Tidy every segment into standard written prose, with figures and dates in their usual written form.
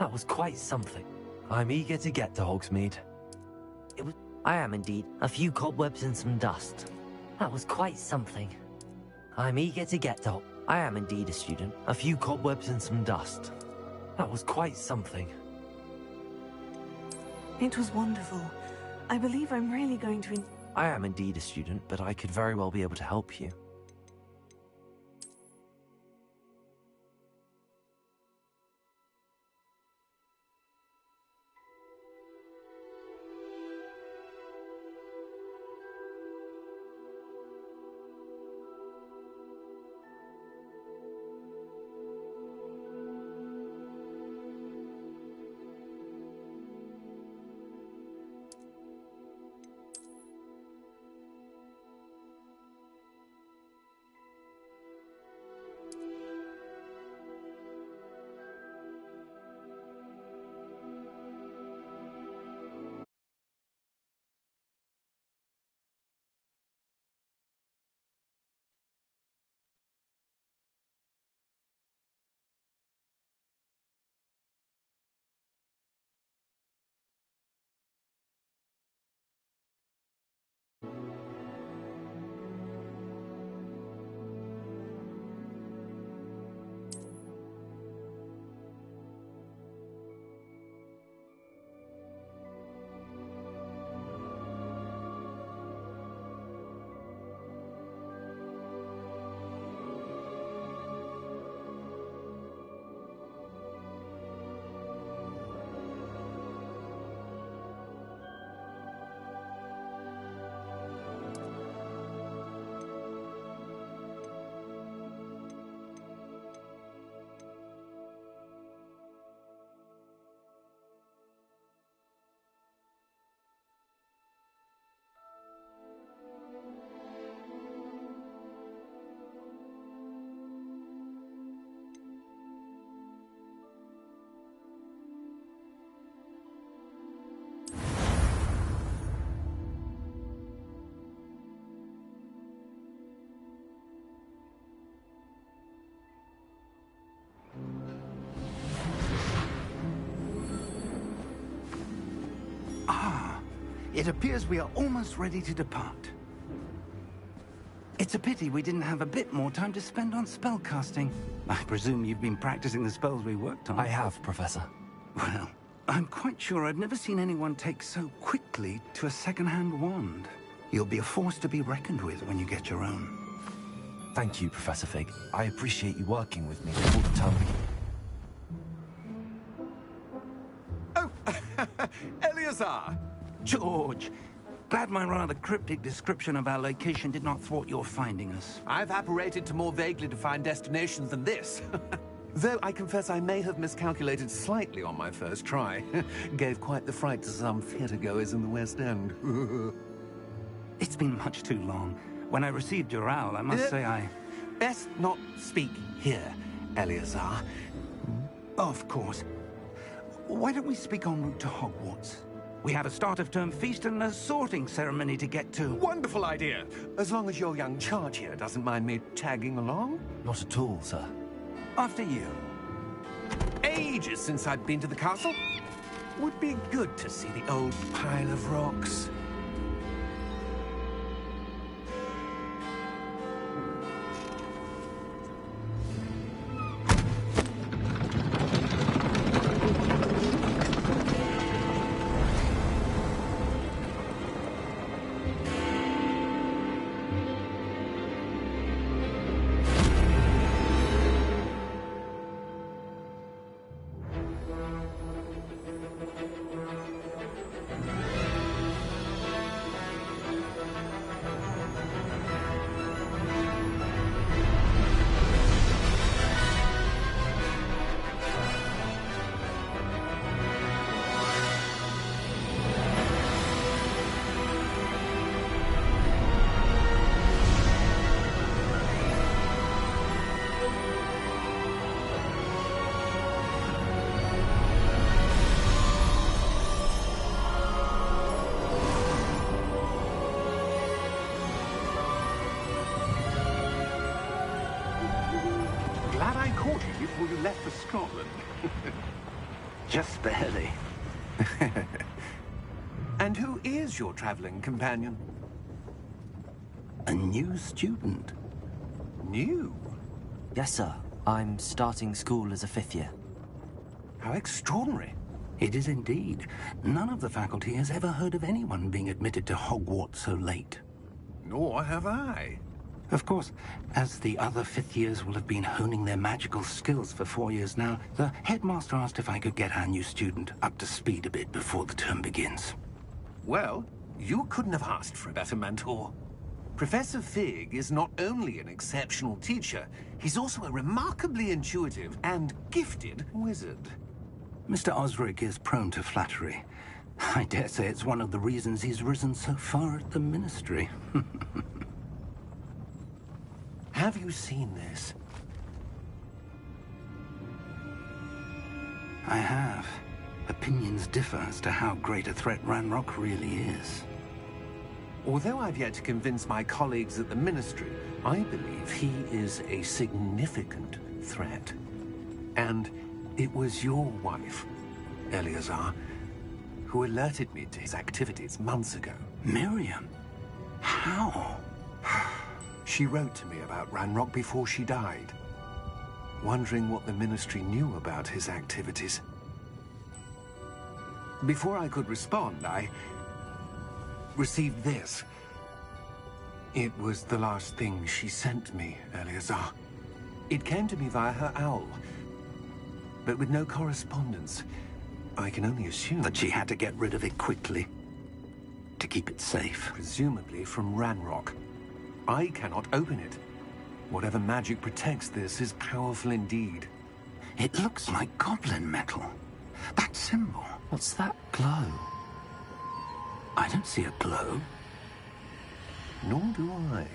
That was quite something. I'm eager to get to Hogsmeade. I am indeed. A few cobwebs and some dust. That was quite something. I'm eager to get to... I am indeed a student. A few cobwebs and some dust. That was quite something. It was wonderful. I believe I'm really going to... I am indeed a student, but I could very well be able to help you. It appears we are almost ready to depart. It's a pity we didn't have a bit more time to spend on spellcasting. I presume you've been practicing the spells we worked on. I have, Professor. Well, I'm quite sure I've never seen anyone take so quickly to a second-hand wand. You'll be a force to be reckoned with when you get your own. Thank you, Professor Fig. I appreciate you working with me before the term begins. Oh, Eleazar! George, glad my rather cryptic description of our location did not thwart your finding us. I've apparated to more vaguely defined destinations than this. Though I confess I may have miscalculated slightly on my first try. Gave quite the fright to some theatre-goers in the West End. It's been much too long. When I received your owl, I must say I... Best not speak here, Eleazar. Of course. Why don't we speak en route to Hogwarts? We have a start-of-term feast and a sorting ceremony to get to. Wonderful idea! As long as your young charge here doesn't mind me tagging along. Not at all, sir. After you. Ages since I've been to the castle. Would be good to see the old pile of rocks. Just barely. And who is your traveling companion? A new student. New? Yes, sir. I'm starting school as a 5th year. How extraordinary. It is indeed. None of the faculty has ever heard of anyone being admitted to Hogwarts so late. Nor have I. Of course, as the other 5th years will have been honing their magical skills for 4 years now, the headmaster asked if I could get our new student up to speed a bit before the term begins. Well, you couldn't have asked for a better mentor. Professor Fig is not only an exceptional teacher, he's also a remarkably intuitive and gifted wizard. Mr. Osric is prone to flattery. I dare say it's one of the reasons he's risen so far at the Ministry. Have you seen this? I have. Opinions differ as to how great a threat Ranrock really is. Although I've yet to convince my colleagues at the Ministry, I believe he is a significant threat. And it was your wife, Eleazar, who alerted me to his activities months ago. Miriam? How? She wrote to me about Ranrock before she died, wondering what the Ministry knew about his activities. Before I could respond, I received this. It was the last thing she sent me, Eleazar. It came to me via her owl, but with no correspondence. I can only assume That she had to get rid of it quickly, to keep it safe. presumably from Ranrock. I cannot open it. Whatever magic protects this is powerful indeed. It looks like goblin metal. That symbol. What's that glow? I don't see a glow. Nor do I.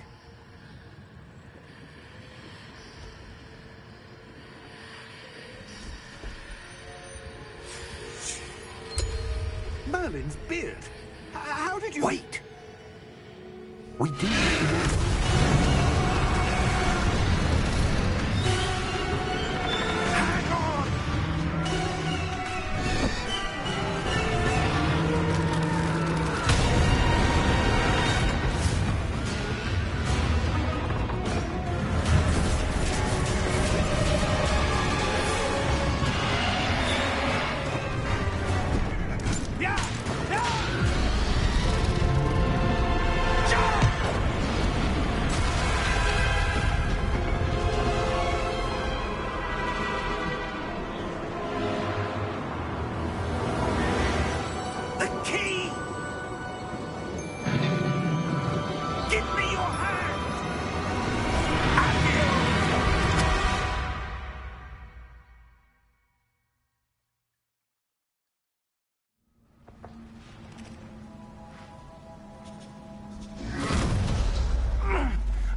Merlin's beard. How did you... Wait! We do.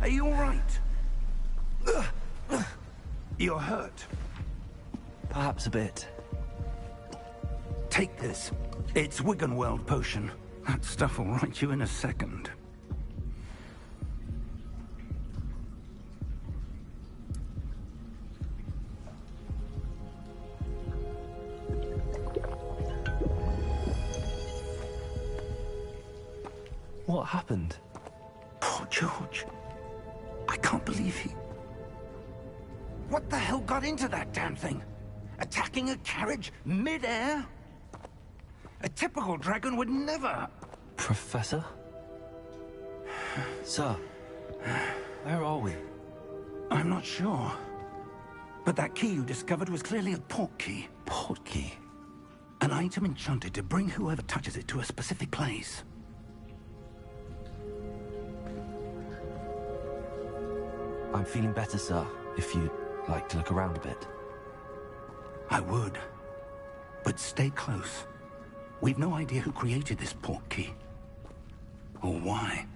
Are you all right? You're hurt. Perhaps a bit. Take this. It's Wiggenweld potion. That stuff will right you in a second. What happened? Poor George. I can't believe he... What the hell got into that damn thing? Attacking a carriage mid-air? A typical dragon would never... Professor? Sir, where are we? I'm not sure. But that key you discovered was clearly a port key. Port key? An item enchanted to bring whoever touches it to a specific place. I'm feeling better, sir, if you'd like to look around a bit. I would. But stay close. We've no idea who created this port key. Or why.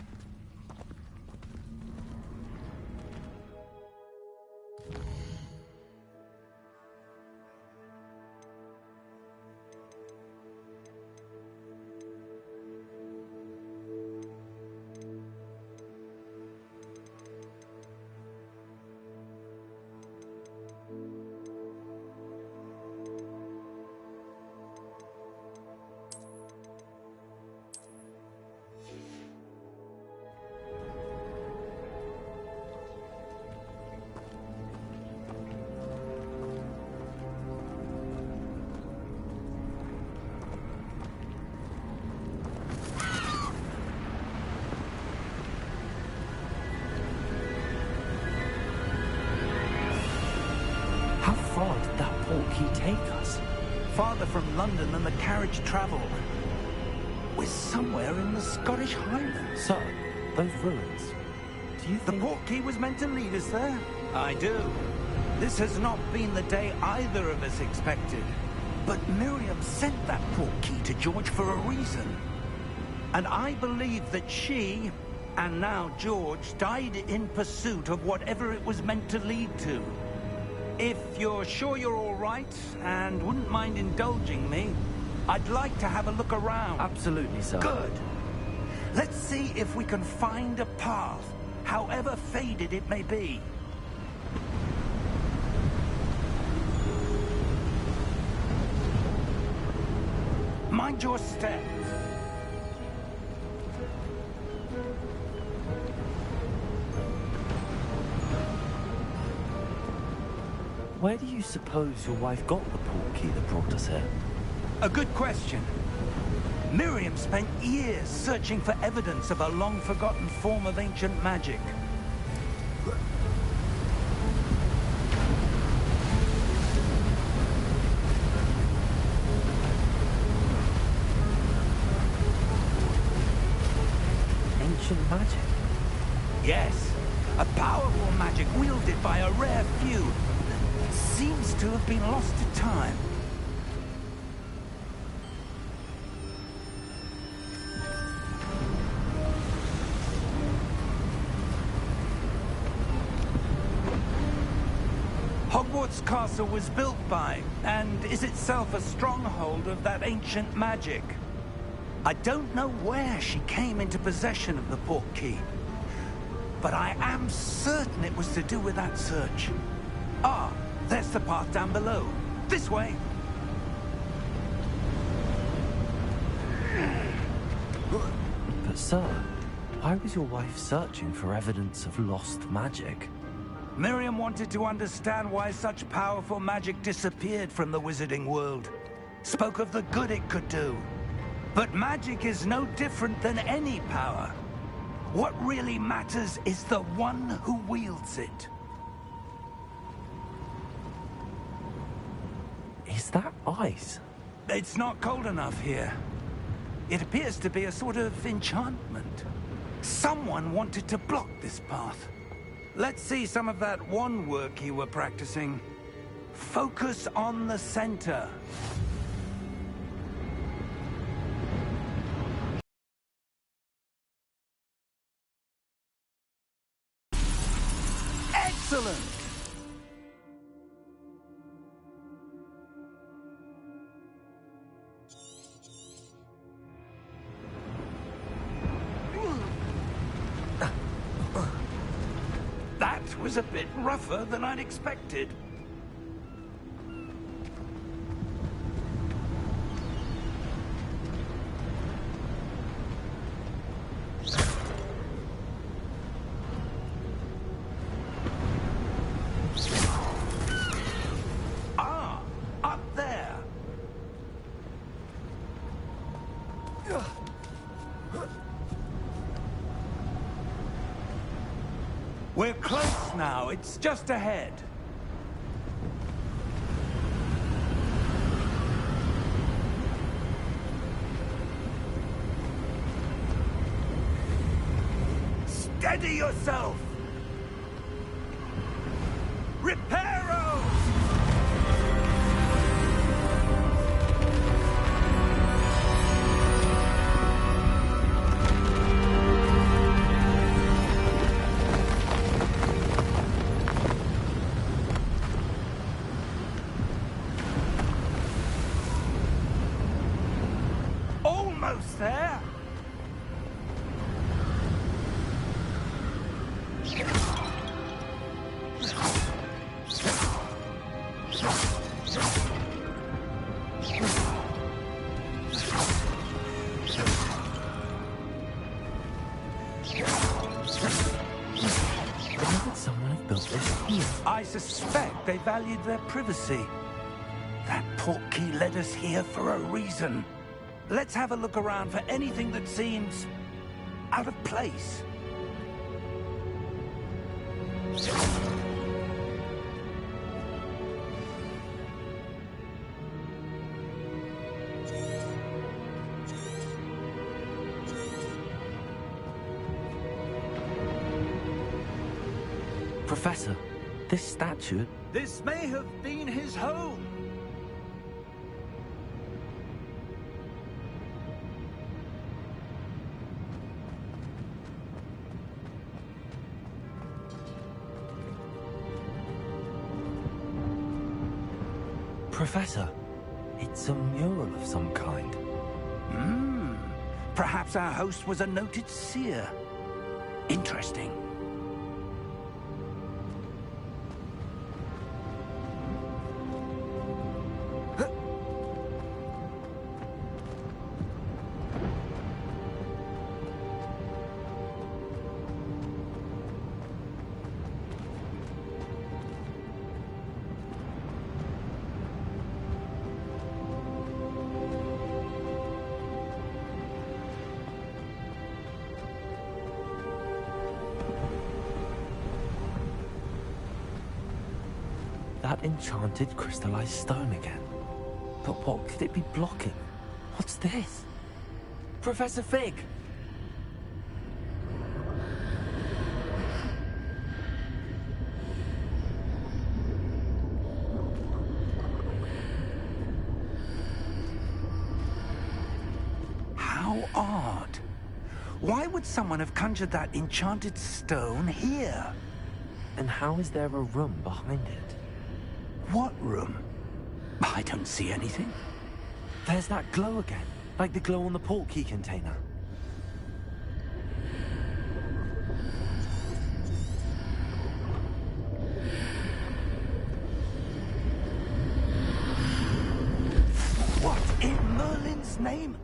far did that portkey take us? Farther from London than the carriage travelled. We're somewhere in the Scottish Highlands. Sir, those ruins. Do you The think... portkey was meant to lead us there? I do. This has not been the day either of us expected. But Miriam sent that portkey to George for a reason. And I believe that she, and now George, died in pursuit of whatever it was meant to lead to. If you're sure you're all right, and wouldn't mind indulging me, I'd like to have a look around. Absolutely, sir. Good. Let's see if we can find a path, however faded it may be. Mind your step. Where do you suppose your wife got the portkey that brought us here? A good question. Miriam spent years searching for evidence of a long-forgotten form of ancient magic. Ancient magic? Yes, a powerful magic wielded by a rare few that seems to have been lost to time. Hogwarts Castle was built by, and is itself a stronghold of that ancient magic. I don't know where she came into possession of the portkey, but I am certain it was to do with that search. Ah, there's the path down below. This way. But sir, why was your wife searching for evidence of lost magic? Miriam wanted to understand why such powerful magic disappeared from the wizarding world. Spoke of the good it could do. But magic is no different than any power. What really matters is the one who wields it. Is that ice? It's not cold enough here. It appears to be a sort of enchantment. Someone wanted to block this path. Let's see some of that wand work you were practicing. Focus on the center. Excellent! That was a bit rougher than I'd expected. Ah, up there. We're close now. It's just ahead. Steady yourself! Reparo! Almost there! Why would someone have built this here? I suspect they valued their privacy. That portkey led us here for a reason. Let's have a look around for anything that seems out of place. Professor, this statue... This may have been his home. Professor, it's a mural of some kind. Perhaps our host was a noted seer. Interesting. That enchanted crystallized stone again. But what could it be blocking? What's this? Professor Fig! How odd. Why would someone have conjured that enchanted stone here? And how is there a room behind it? What room? I don't see anything. There's that glow again, like the glow on the portkey container. What in Merlin's name?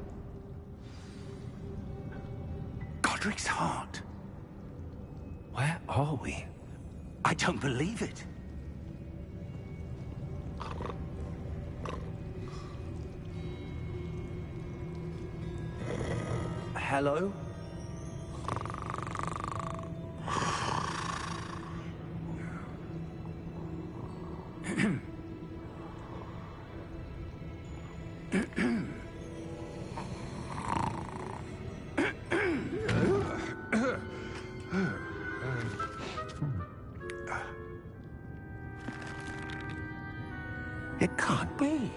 Godric's heart. Where are we? I don't believe it. Hello? It can't be.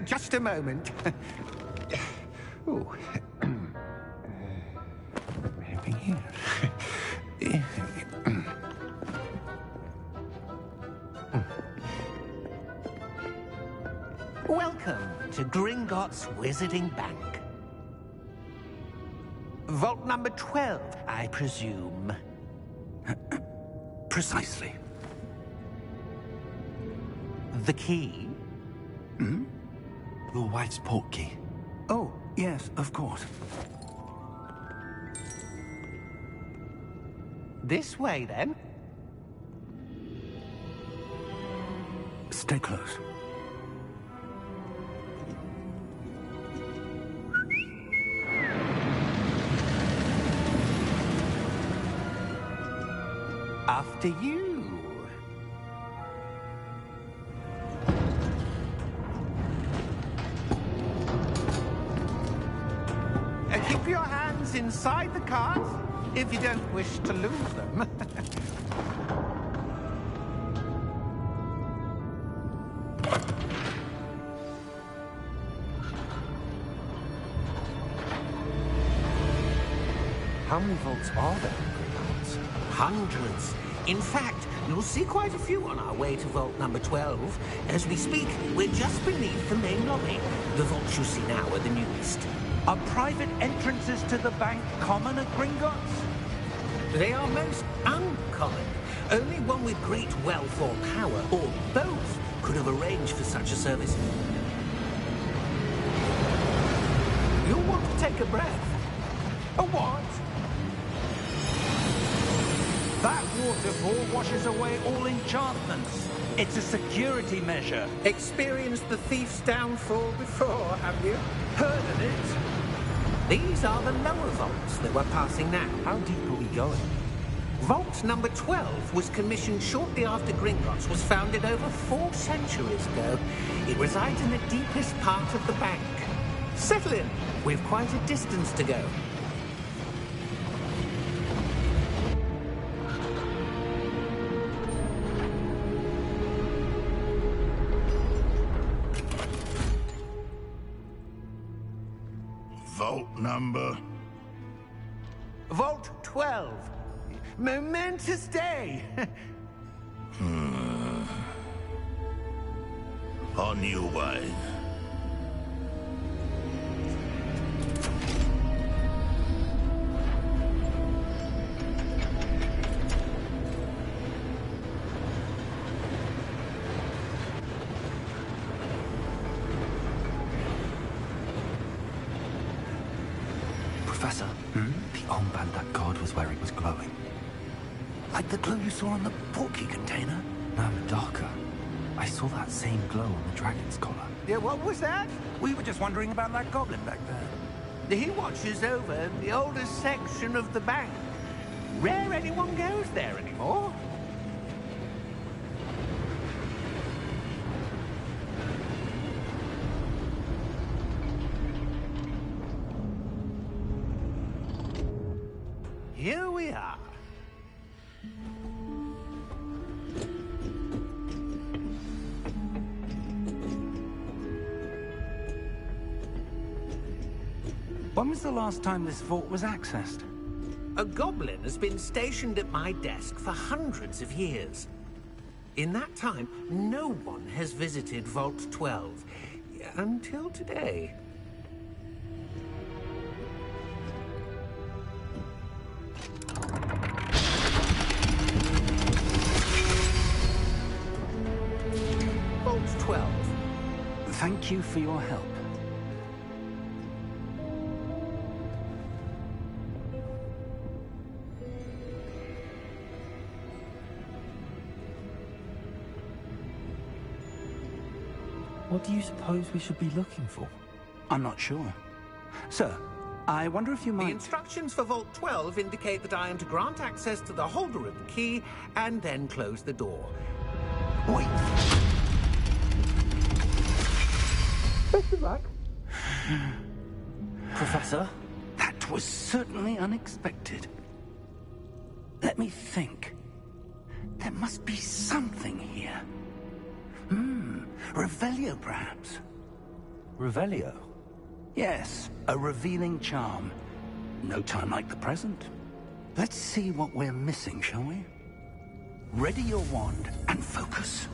Just a moment. Oh. Maybe here. Welcome to Gringotts Wizarding Bank. Vault number 12, I presume. Precisely. The key? Your wife's portkey. Oh, yes, of course. This way, then. Stay close. After you. Keep your hands inside the cart if you don't wish to lose them. How many vaults are there in Gringotts? Hundreds. In fact, you'll see quite a few on our way to vault number 12. As we speak, we're just beneath the main lobby. The vaults you see now are the newest. Are private entrances to the bank common at Gringotts? They are most uncommon. Only one with great wealth or power, or both, could have arranged for such a service. You'll want to take a breath. A what? That waterfall washes away all enchantments. It's a security measure. Experienced the thief's downfall before, have you? Heard of it? These are the lower vaults that we're passing now. How deep are we going? Vault number 12 was commissioned shortly after Gringotts was founded over 4 centuries ago. It resides in the deepest part of the bank. Settle in. We've quite a distance to go. number? Vault 12. Momentous day. On your way. Professor, the armband that guard was wearing was glowing. Like the glow you saw on the portkey container? No, darker. I saw that same glow on the dragon's collar. Yeah, what was that? We were just wondering about that goblin back there. He watches over the oldest section of the bank. Rare anyone goes there anymore. Here we are. When was the last time this vault was accessed? A goblin has been stationed at my desk for hundreds of years. In that time, no one has visited Vault 12. Until today. Vault 12. Thank you for your help. What do you suppose we should be looking for? I'm not sure. Sir, I wonder if you might... The instructions for Vault 12 indicate that I am to grant access to the holder of the key and then close the door. Wait! Best of luck. Professor? That was certainly unexpected. Let me think. There must be something here. Revelio, perhaps? Revelio? Yes, a revealing charm. No time like the present. Let's see what we're missing, shall we? Ready your wand and focus.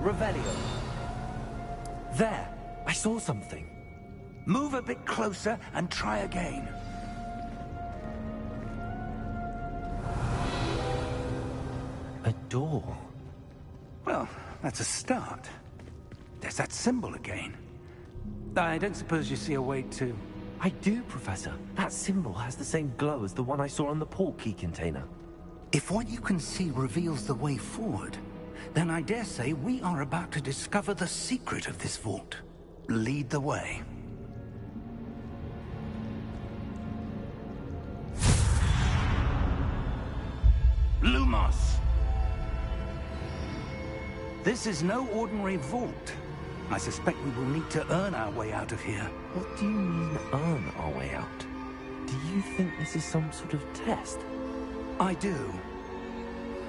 Revelio. There! I saw something. Move a bit closer and try again. A door. Well, that's a start. There's that symbol again. I don't suppose you see a way to... I do, Professor. That symbol has the same glow as the one I saw on the portkey container. If what you can see reveals the way forward, then I dare say we are about to discover the secret of this vault. Lead the way. Lumos! This is no ordinary vault. I suspect we will need to earn our way out of here. What do you mean, earn our way out? Do you think this is some sort of test? I do.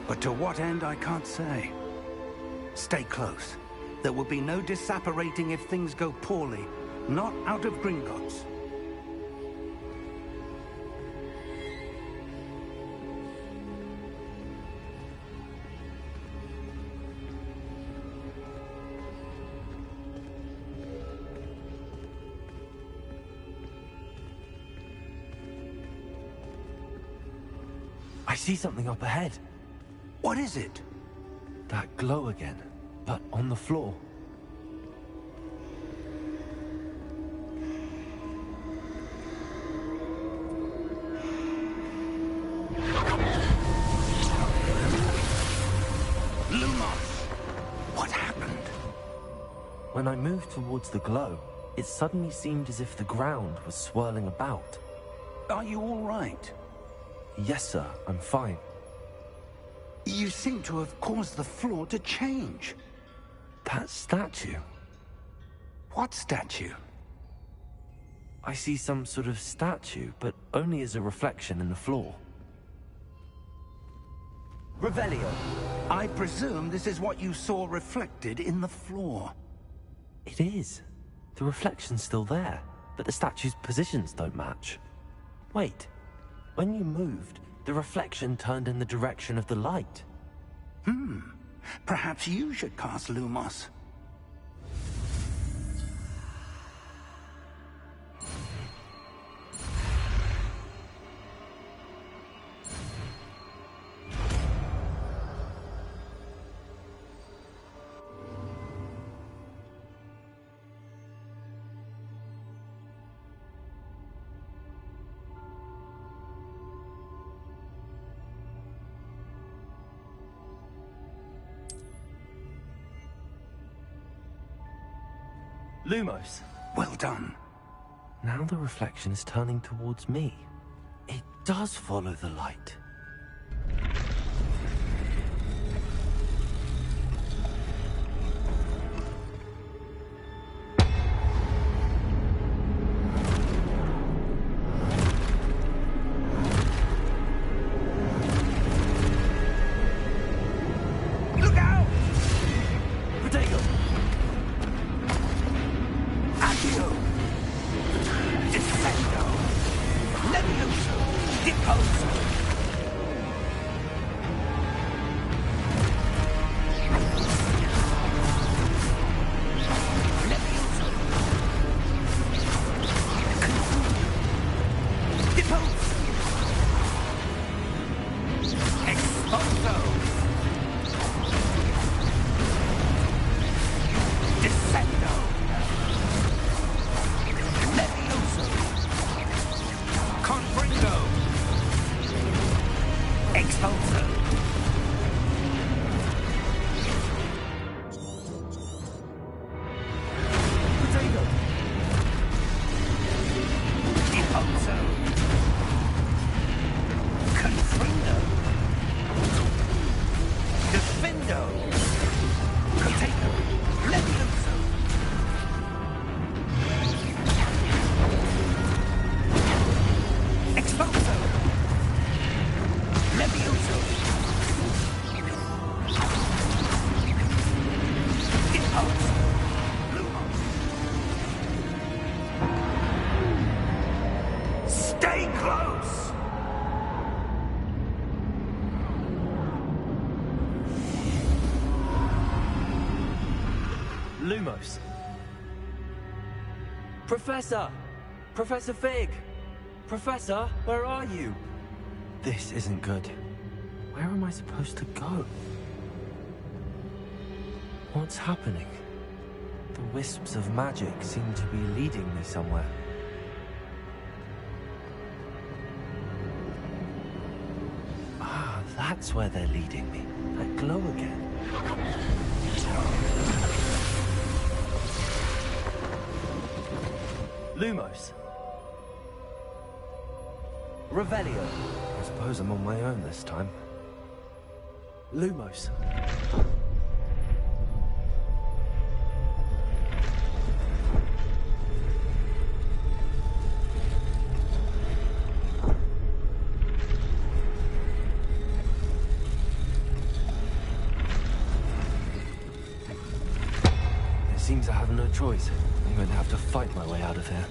But to what end, I can't say. Stay close. There will be no disapparating if things go poorly. Not out of Gringotts. I see something up ahead. What is it? That glow again, but on the floor. Lumos! What happened? When I moved towards the glow, it suddenly seemed as if the ground was swirling about. Are you all right? Yes, sir, I'm fine. You seem to have caused the floor to change. That statue. What statue? I see some sort of statue, but only as a reflection in the floor. Revelio, I presume this is what you saw reflected in the floor. It is. The reflection's still there, but the statue's positions don't match. Wait, when you moved, the reflection turned in the direction of the light. Perhaps you should cast Lumos. Lumos. Well done. Now the reflection is turning towards me. It does follow the light. Look out! Potato! Accio! Defendo! Levioso! Deposo! Levioso! Deposo! Exposo! Descendo! Levioso! Confringo! Expulso! Potato! Expulso! Confrindo! Defendo! Potato! Levioso! Expulso! Levioso! Impulse! Lumos! Stay close! Lumos. Professor! Professor Fig! Professor, where are you? This isn't good. Where am I supposed to go? What's happening? The wisps of magic seem to be leading me somewhere. Ah, that's where they're leading me. That glow again. Lumos. Revelio. I suppose I'm on my own this time. Lumos. It seems I have no choice. I'm going to have to fight my way out of here.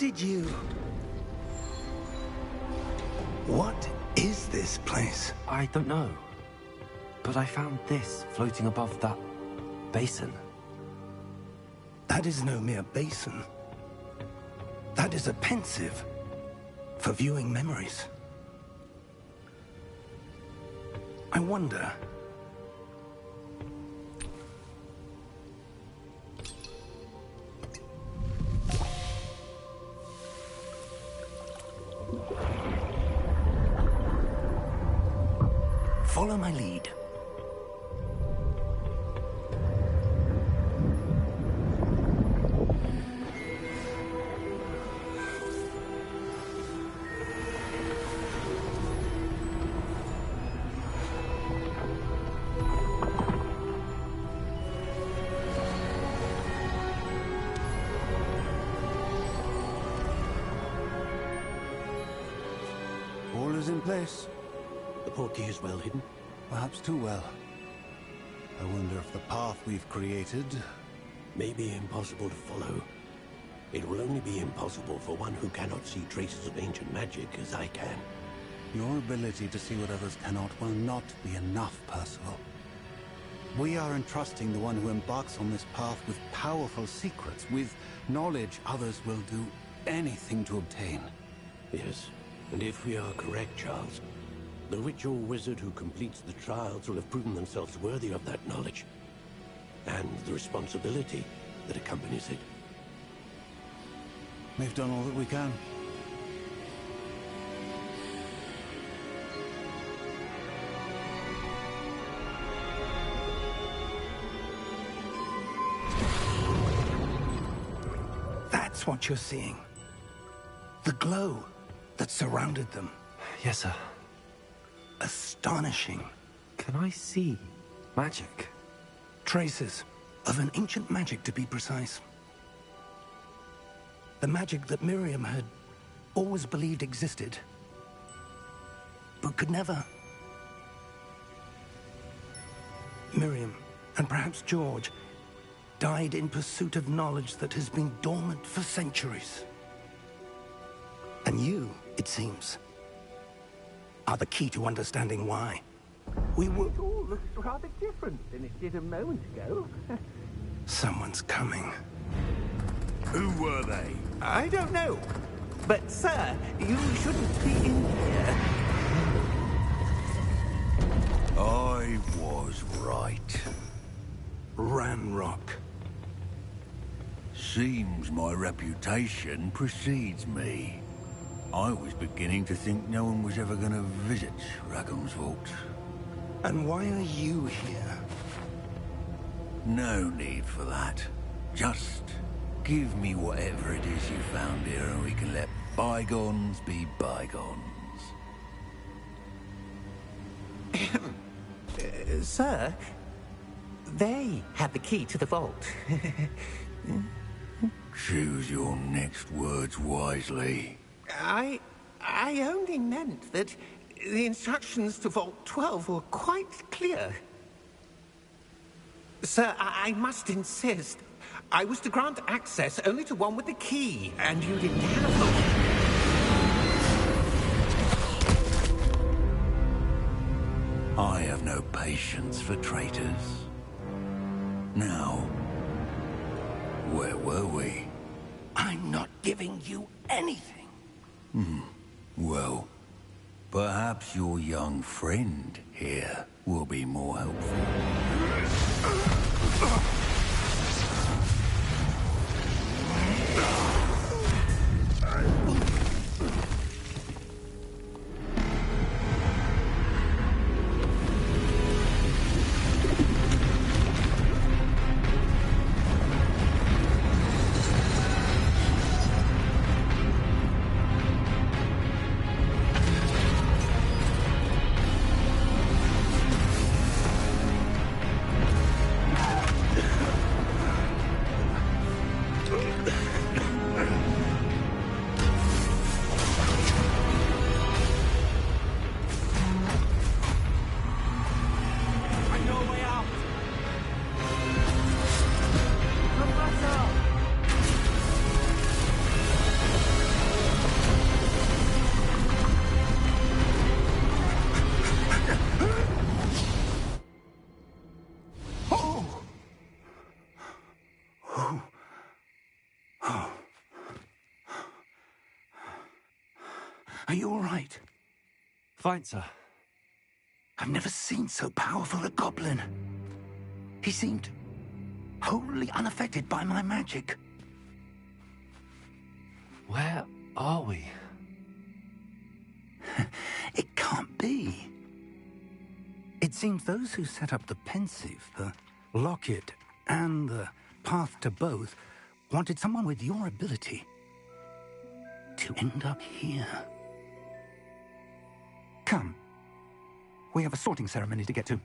did you... What is this place? I don't know. But I found this floating above that basin. That is no mere basin. That is a pensive for viewing memories. I wonder... Follow my lead. All is in place. The portkey is well hidden. Perhaps too well. I wonder if the path we've created... may be impossible to follow. It will only be impossible for one who cannot see traces of ancient magic as I can. Your ability to see what others cannot will not be enough, Percival. We are entrusting the one who embarks on this path with powerful secrets, with knowledge others will do anything to obtain. Yes, and if we are correct, Charles, the witch or wizard who completes the trials will have proven themselves worthy of that knowledge, and the responsibility that accompanies it. We've done all that we can. That's what you're seeing. The glow that surrounded them. Yes, sir. Astonishing. Can I see magic? Traces of an ancient magic, to be precise. The magic that Miriam had always believed existed, but could never. Miriam, and perhaps George, died in pursuit of knowledge that has been dormant for centuries. And you, it seems, are the key to understanding why. We were... It all looks rather different than it did a moment ago. Someone's coming. Who were they? I don't know. But, sir, you shouldn't be in here. I was right. Ranrock. Seems my reputation precedes me. I was beginning to think no one was ever going to visit Rackham's vault. And why are you here? No need for that. Just give me whatever it is you found here and we can let bygones be bygones. Sir, they had the key to the vault. Choose your next words wisely. I only meant that the instructions to Vault 12 were quite clear. Sir, I must insist. I was to grant access only to one with the key, and you didn't have them. I have no patience for traitors. Now, where were we? I'm not giving you anything. Well, perhaps your young friend here will be more helpful. Are you all right? Fine, sir. I've never seen so powerful a goblin. He seemed wholly unaffected by my magic. Where are we? It can't be. It seems those who set up the pensive, the locket, and the path to both wanted someone with your ability to end up here. Come. We have a sorting ceremony to get to.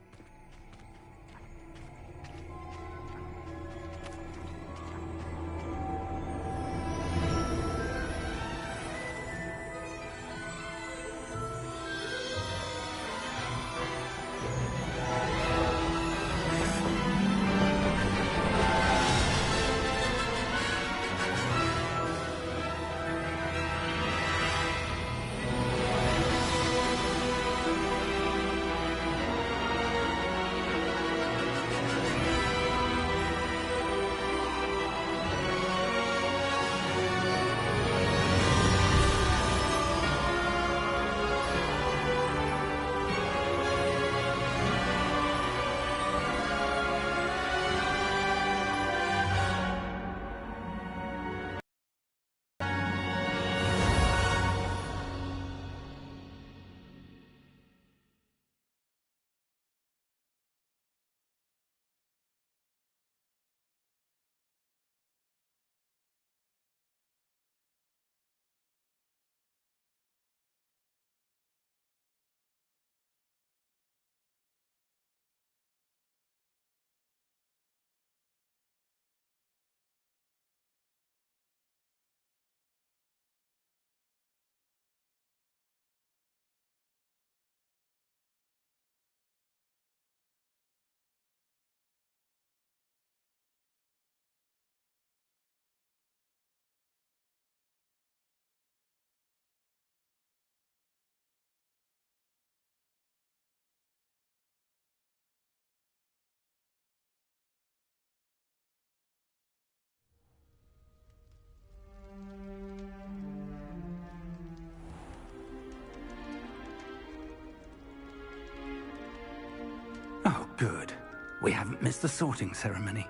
Oh, good. We haven't missed the sorting ceremony.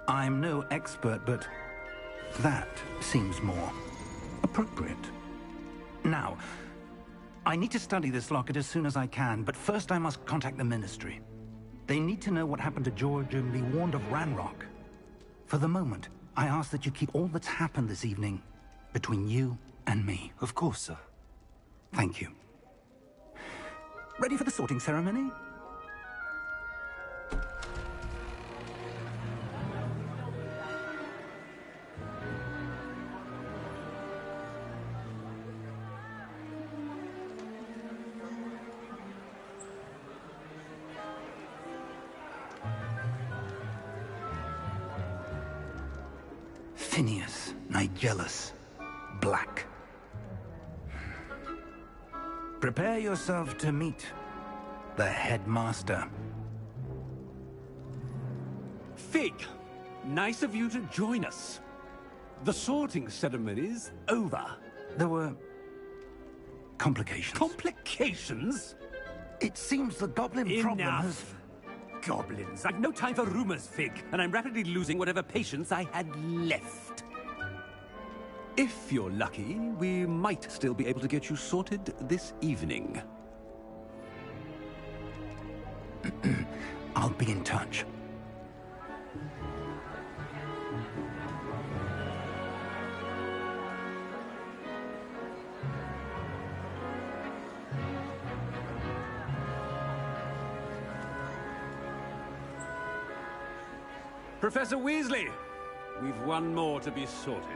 I'm no expert, but that seems more appropriate. Now, I need to study this locket as soon as I can, but first I must contact the Ministry. They need to know what happened to George and be warned of Ranrock. For the moment, I ask that you keep all that's happened this evening between you and me. Of course, sir. Thank you. Ready for the sorting ceremony? Phineas, Nigellus, Black. Prepare yourself to meet the headmaster. Fig, nice of you to join us. The sorting ceremony's over. There were complications. Complications? It seems the goblin problem has... Enough. Goblins. I've no time for rumors, Fig, and I'm rapidly losing whatever patience I had left. If you're lucky, we might still be able to get you sorted this evening. I'll be in touch. Professor Weasley, we've one more to be sorted.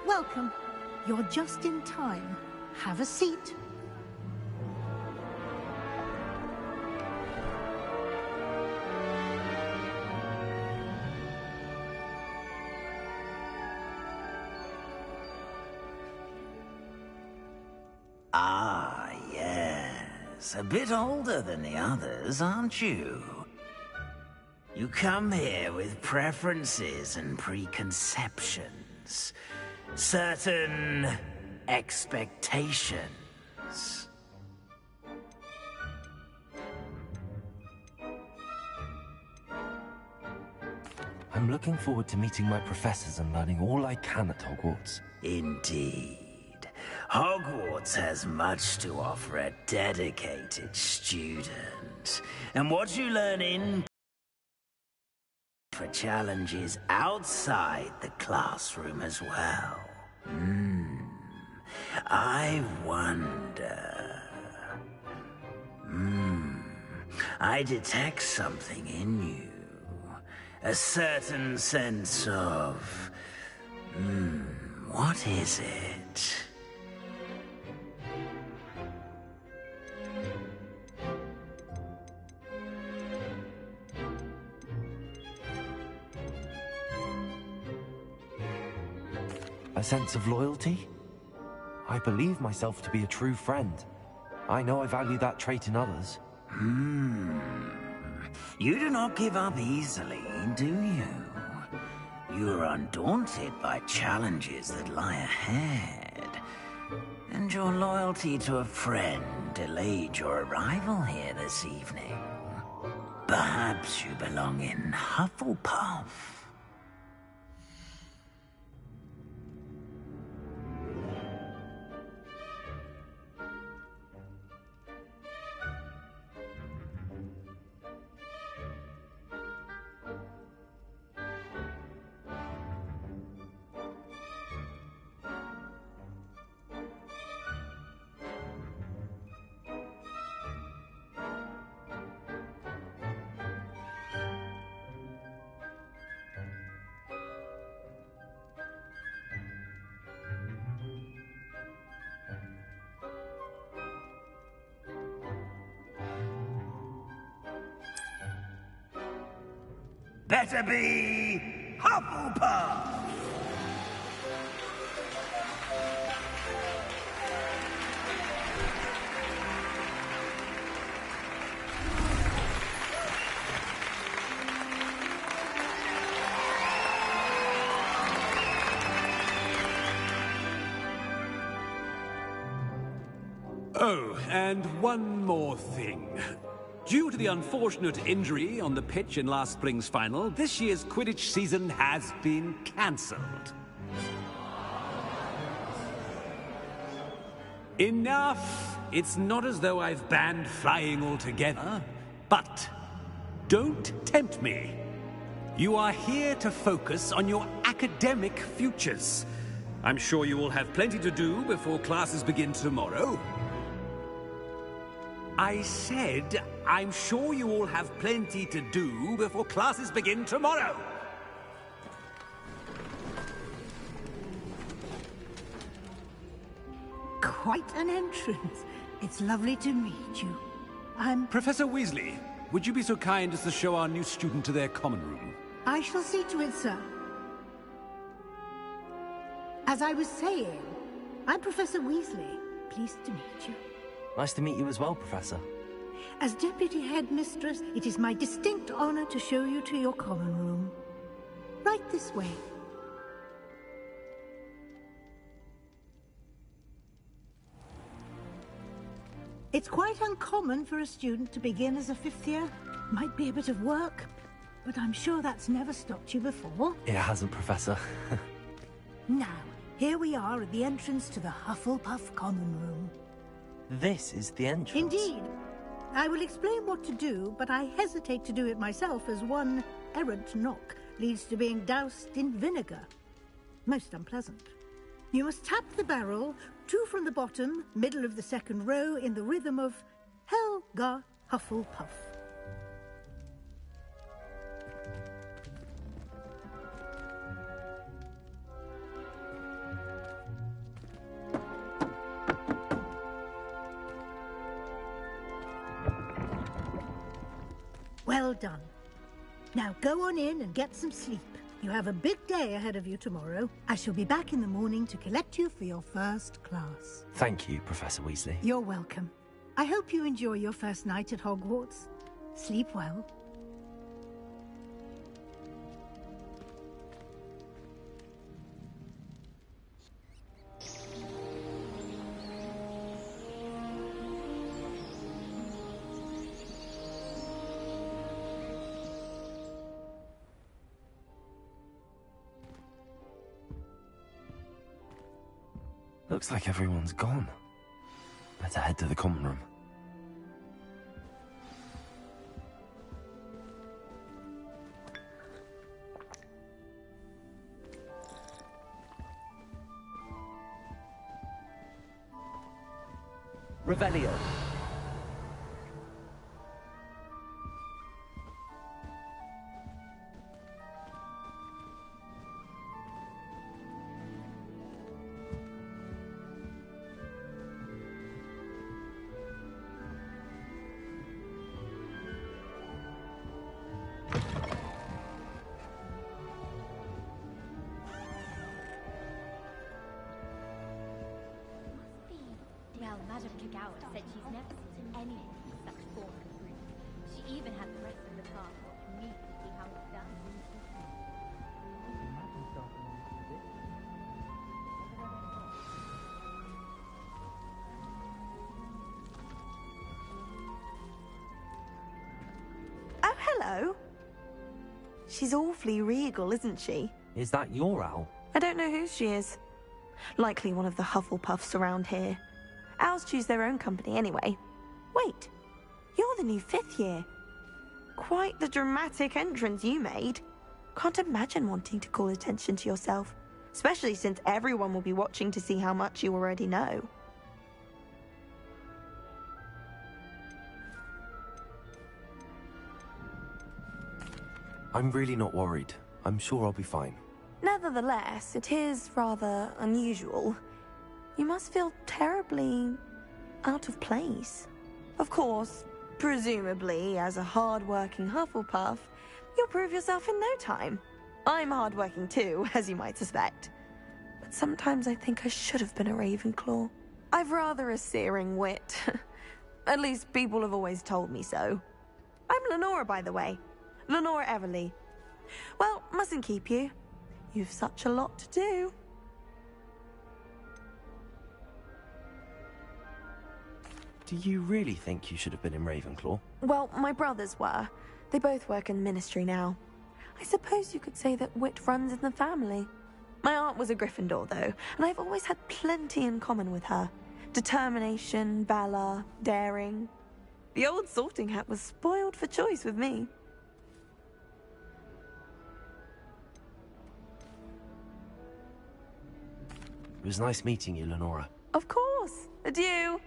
Welcome. You're just in time. Have a seat. Ah, yes. A bit older than the others, aren't you? You come here with preferences and preconceptions. certain expectations. I'm looking forward to meeting my professors and learning all I can at Hogwarts. Indeed. Hogwarts has much to offer a dedicated student. And what you learn in for challenges outside the classroom as well. I wonder... I detect something in you. A certain sense of... what is it? A sense of loyalty? I believe myself to be a true friend. I know I value that trait in others. You do not give up easily, do you? You are undaunted by challenges that lie ahead. And your loyalty to a friend delayed your arrival here this evening. Perhaps you belong in Hufflepuff. Better be Hufflepuff! Oh, and one more thing. Due to the unfortunate injury on the pitch in last spring's final, this year's Quidditch season has been cancelled. Enough! It's not as though I've banned flying altogether, but don't tempt me. You are here to focus on your academic futures. I'm sure you will have plenty to do before classes begin tomorrow. I said, I'm sure you all have plenty to do before classes begin tomorrow. Quite an entrance. It's lovely to meet you. Professor Weasley, would you be so kind as to show our new student to their common room? I shall see to it, sir. As I was saying, I'm Professor Weasley. Pleased to meet you. Nice to meet you as well, Professor. As Deputy Headmistress, it is my distinct honor to show you to your common room. Right this way. It's quite uncommon for a student to begin as a fifth year. Might be a bit of work, but I'm sure that's never stopped you before. It hasn't, Professor. Now, here we are at the entrance to the Hufflepuff common room. This is the entrance? Indeed. I will explain what to do, but I hesitate to do it myself as one errant knock leads to being doused in vinegar. Most unpleasant. You must tap the barrel, 2 from the bottom, middle of the second row, in the rhythm of Helga Hufflepuff. Well done. Now go on in and get some sleep. You have a big day ahead of you tomorrow. I shall be back in the morning to collect you for your first class. Thank you, Professor Weasley. You're welcome. I hope you enjoy your first night at Hogwarts. Sleep well. Looks like everyone's gone. Better head to the common room. Revelio. Well, Madame Kagawa said she's never seen anything with such form and proof. She even had the rest of the cast watch me to see how it's done. Oh, hello. She's awfully regal, isn't she? Is that your owl? I don't know who she is. Likely one of the Hufflepuffs around here. Owls choose their own company anyway. Wait, you're the new 5th year. Quite the dramatic entrance you made. Can't imagine wanting to call attention to yourself, especially since everyone will be watching to see how much you already know. I'm really not worried. I'm sure I'll be fine. Nevertheless, it is rather unusual. You must feel terribly out of place. Of course, presumably, as a hard-working Hufflepuff, you'll prove yourself in no time. I'm hard-working too, as you might suspect. But sometimes I think I should have been a Ravenclaw. I've rather a searing wit. At least people have always told me so. I'm Lenora, by the way. Lenora Everly. Well, mustn't keep you. You've such a lot to do. Do you really think you should have been in Ravenclaw? Well, my brothers were. They both work in the ministry now. I suppose you could say that wit runs in the family. My aunt was a Gryffindor, though, and I've always had plenty in common with her. Determination, valor, daring. The old sorting hat was spoiled for choice with me. It was nice meeting you, Lenora. Of course. Adieu.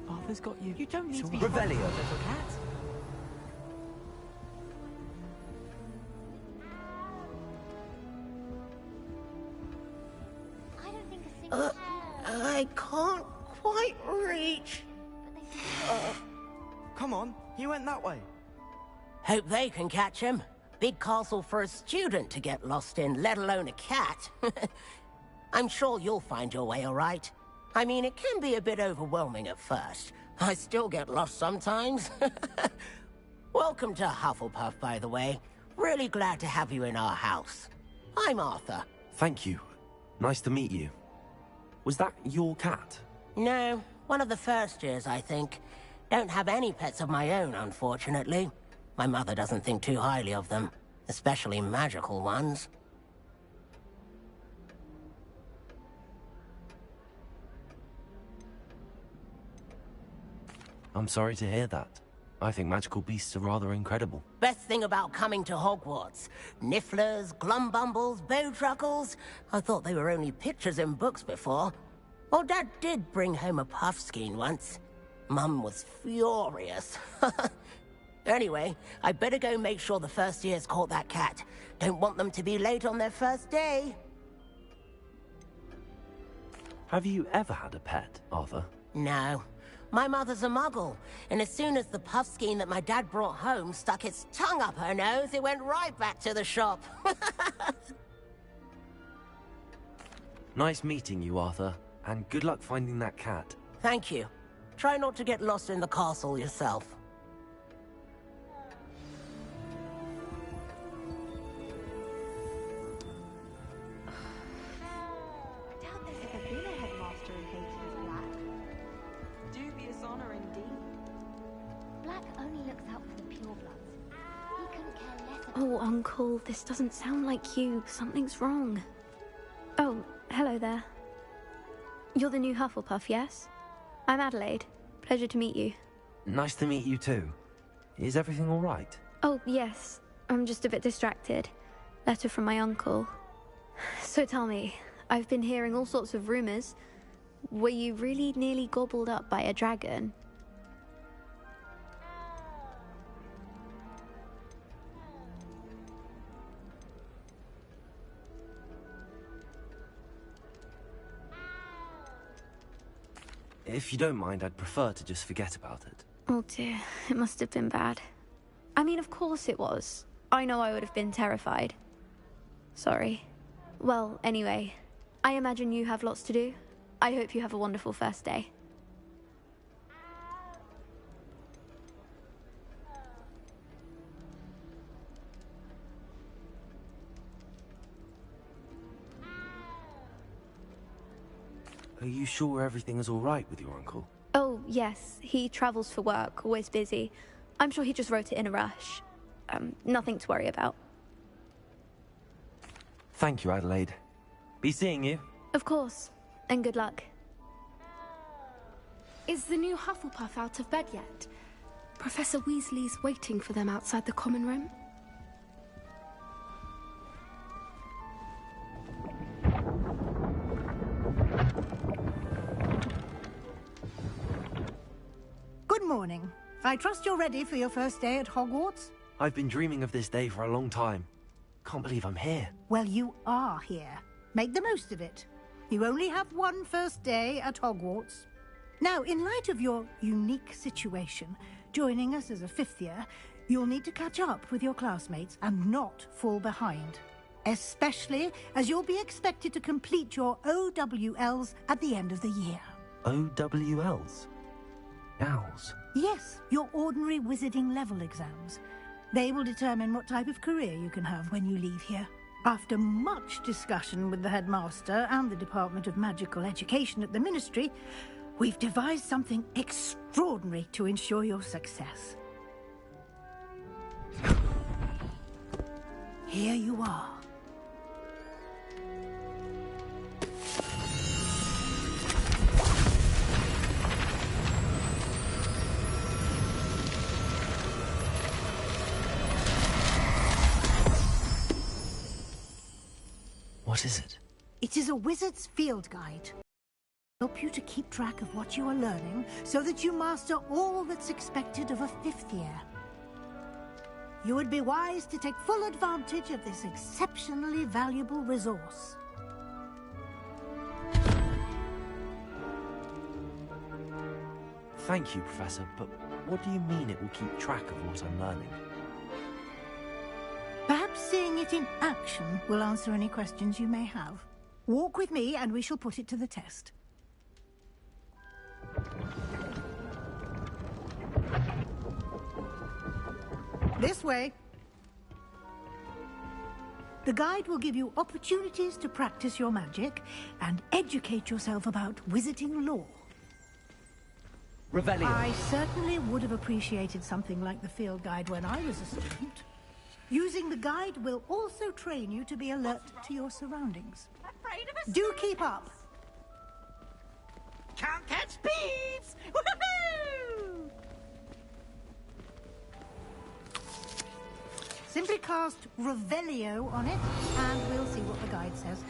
Arthur's got you. You don't need to be Revelio. little cat. I can't quite reach. Come on, he went that way. Hope they can catch him. Big castle for a student to get lost in, let alone a cat. I'm sure you'll find your way all right. I mean, it can be a bit overwhelming at first. I still get lost sometimes. Welcome to Hufflepuff, by the way. Really glad to have you in our house. I'm Arthur. Thank you. Nice to meet you. Was that your cat? No, one of the first years, I think. Don't have any pets of my own, unfortunately. My mother doesn't think too highly of them, especially magical ones. I'm sorry to hear that. I think magical beasts are rather incredible. Best thing about coming to Hogwarts. Nifflers, Glumbumbles, Bowtruckles. I thought they were only pictures in books before. Well, Dad did bring home a Puffskein once. Mum was furious. Anyway, I better go make sure the first years caught that cat. Don't want them to be late on their first day. Have you ever had a pet, Arthur? No. My mother's a muggle, and as soon as the Puffskein that my dad brought home stuck its tongue up her nose, it went right back to the shop. Nice meeting you, Arthur, and good luck finding that cat. Thank you. Try not to get lost in the castle yourself. Oh, Uncle, this doesn't sound like you. Something's wrong. Oh, hello there. You're the new Hufflepuff, yes? I'm Adelaide. Pleasure to meet you. Nice to meet you too. Is everything all right? Oh, yes. I'm just a bit distracted. Letter from my uncle. So tell me, I've been hearing all sorts of rumors. Were you really nearly gobbled up by a dragon? If you don't mind, I'd prefer to just forget about it. Oh dear, it must have been bad. I mean, of course it was. I know I would have been terrified. Sorry. Well, anyway, I imagine you have lots to do. I hope you have a wonderful first day. Are you sure everything is all right with your uncle? Oh, yes. He travels for work, always busy. I'm sure he just wrote it in a rush. Nothing to worry about. Thank you, Adelaide. Be seeing you. Of course. And good luck. Is the new Hufflepuff out of bed yet? Professor Weasley's waiting for them outside the common room. Good morning. I trust you're ready for your first day at Hogwarts? I've been dreaming of this day for a long time. Can't believe I'm here. Well, you are here. Make the most of it. You only have one first day at Hogwarts. Now, in light of your unique situation, joining us as a fifth year, you'll need to catch up with your classmates and not fall behind. Especially as you'll be expected to complete your OWLs at the end of the year. OWLs? Owls? Yes, your ordinary wizarding level exams. They will determine what type of career you can have when you leave here. After much discussion with the headmaster and the Department of Magical Education at the Ministry, we've devised something extraordinary to ensure your success. Here you are. What is it? It is a wizard's field guide. Help you to keep track of what you are learning so that you master all that's expected of a fifth year. You would be wise to take full advantage of this exceptionally valuable resource. Thank you, Professor, but what do you mean it will keep track of what I'm learning? Perhaps seeing it in action will answer any questions you may have. Walk with me and we shall put it to the test. This way. The guide will give you opportunities to practice your magic and educate yourself about wizarding lore. Revelio. I certainly would have appreciated something like the field guide when I was a student. Using the guide will also train you to be alert to your surroundings. Do keep up. Can't catch beeps! Woohoo! Simply cast Revelio on it, and we'll see what the guide says.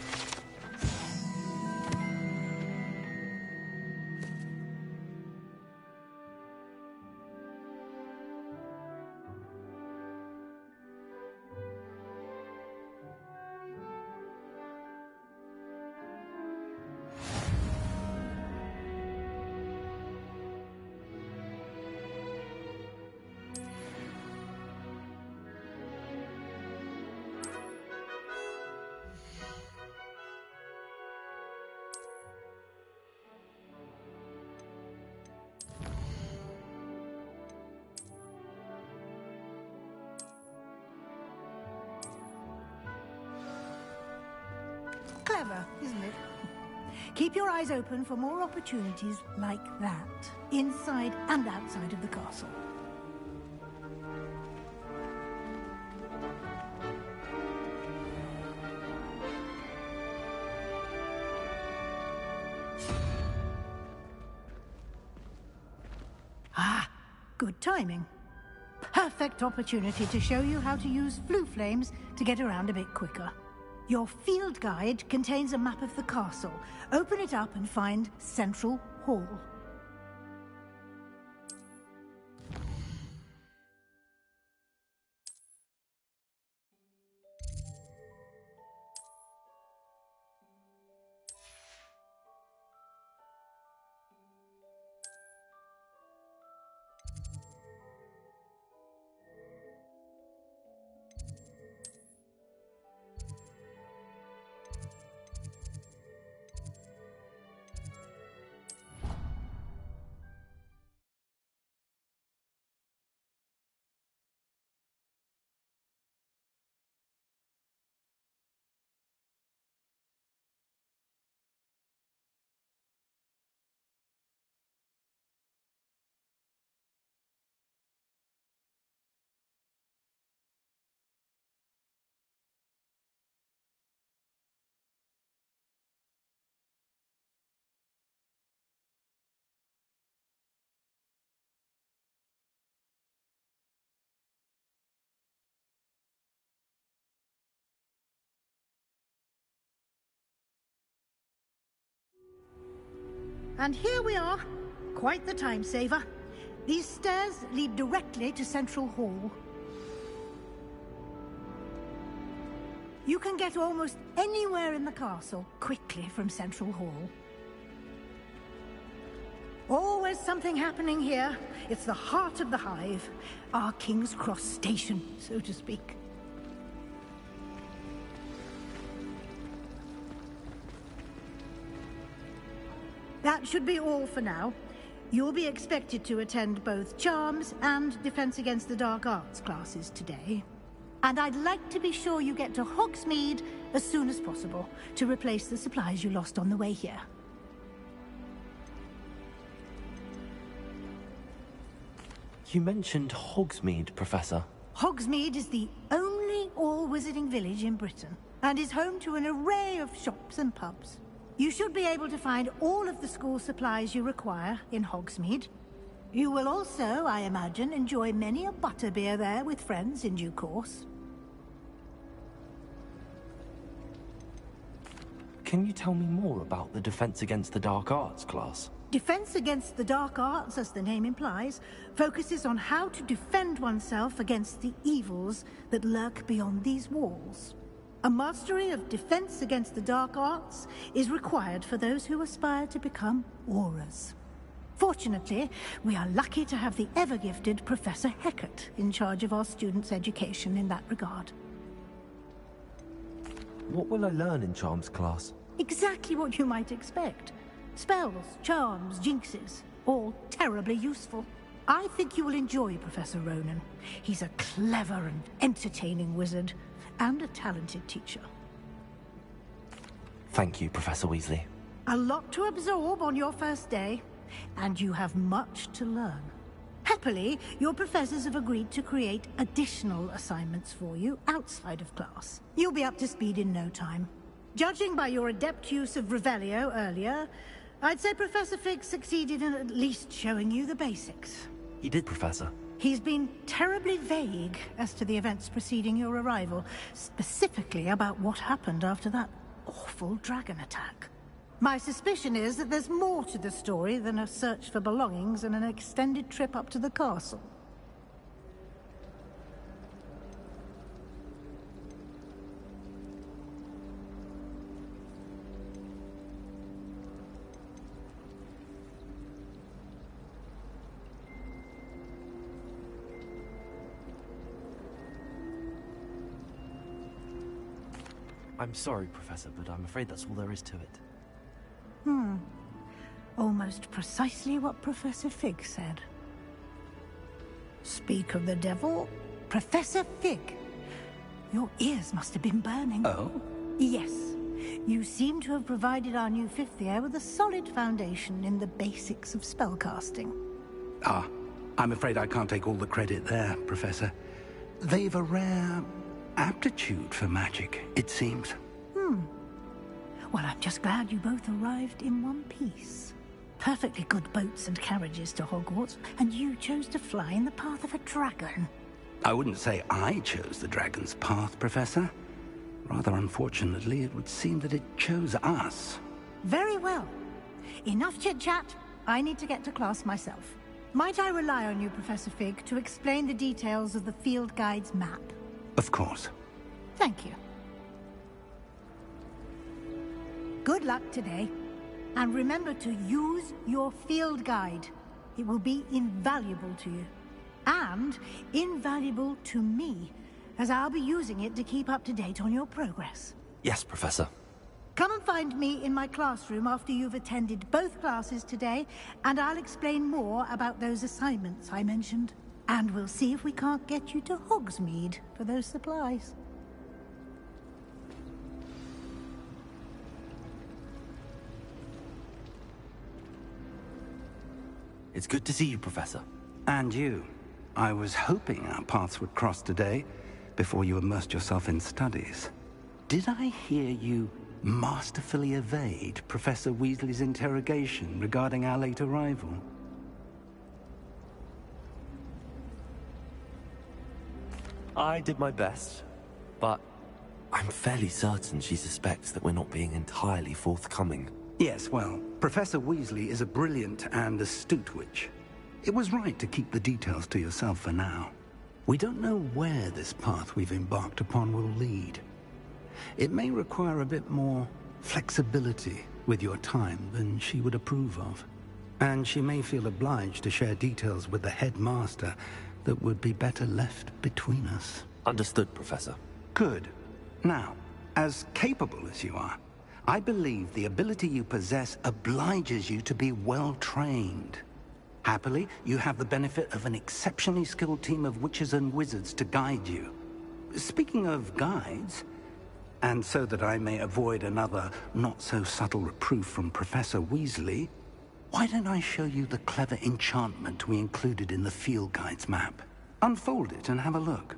Clever, isn't it? Keep your eyes open for more opportunities like that, inside and outside of the castle. Good timing. Perfect opportunity to show you how to use flue flames to get around a bit quicker. Your field guide contains a map of the castle. Open it up and find Central Hall. And here we are. Quite the time saver. These stairs lead directly to Central Hall. You can get almost anywhere in the castle quickly from Central Hall. Always something happening here. It's the heart of the Hive. Our King's Cross station, so to speak. That should be all for now. You'll be expected to attend both Charms and Defense Against the Dark Arts classes today. And I'd like to be sure you get to Hogsmeade as soon as possible to replace the supplies you lost on the way here. You mentioned Hogsmeade, Professor. Hogsmeade is the only all-wizarding village in Britain, and is home to an array of shops and pubs. You should be able to find all of the school supplies you require in Hogsmeade. You will also, I imagine, enjoy many a butterbeer there with friends in due course. Can you tell me more about the Defense Against the Dark Arts class? Defense Against the Dark Arts, as the name implies, focuses on how to defend oneself against the evils that lurk beyond these walls. A mastery of Defense Against the Dark Arts is required for those who aspire to become Aurors. Fortunately, we are lucky to have the ever-gifted Professor Hecat in charge of our students' education in that regard. What will I learn in Charms class? Exactly what you might expect. Spells, charms, jinxes, all terribly useful. I think you will enjoy Professor Ronan. He's a clever and entertaining wizard, and a talented teacher. Thank you, Professor Weasley. A lot to absorb on your first day, and you have much to learn. Happily, your professors have agreed to create additional assignments for you outside of class. You'll be up to speed in no time. Judging by your adept use of Revelio earlier, I'd say Professor Fig succeeded in at least showing you the basics. He did, Professor. He's been terribly vague as to the events preceding your arrival, specifically about what happened after that awful dragon attack. My suspicion is that there's more to the story than a search for belongings and an extended trip up to the castle. I'm sorry, Professor, but I'm afraid that's all there is to it. Almost precisely what Professor Fig said. Speak of the devil, Professor Fig. Your ears must have been burning. Oh? Yes. You seem to have provided our new fifth year with a solid foundation in the basics of spellcasting. Ah, I'm afraid I can't take all the credit there, Professor. They've a rare aptitude for magic, it seems. Well, I'm just glad you both arrived in one piece. perfectly good boats and carriages to Hogwarts, and you chose to fly in the path of a dragon. I wouldn't say I chose the dragon's path, Professor. Rather unfortunately, it would seem that it chose us. Very well. Enough chit-chat. I need to get to class myself. Might I rely on you, Professor Fig, to explain the details of the field guide's map? Of course. Thank you. Good luck today. And remember to use your field guide. It will be invaluable to you. And invaluable to me, as I'll be using it to keep up to date on your progress. Yes, Professor. Come and find me in my classroom after you've attended both classes today, and I'll explain more about those assignments I mentioned. And we'll see if we can't get you to Hogsmeade for those supplies. It's good to see you, Professor. And you. I was hoping our paths would cross today, before you immersed yourself in studies. Did I hear you masterfully evade Professor Weasley's interrogation regarding our late arrival? I did my best, but I'm fairly certain she suspects that we're not being entirely forthcoming. Yes, well, Professor Weasley is a brilliant and astute witch. It was right to keep the details to yourself for now. We don't know where this path we've embarked upon will lead. It may require a bit more flexibility with your time than she would approve of. And she may feel obliged to share details with the headmaster that would be better left between us. Understood, Professor. Good. Now, as capable as you are, I believe the ability you possess obliges you to be well-trained. Happily, you have the benefit of an exceptionally skilled team of witches and wizards to guide you. Speaking of guides, and so that I may avoid another not-so-subtle reproof from Professor Weasley, why don't I show you the clever enchantment we included in the field guide's map? Unfold it and have a look.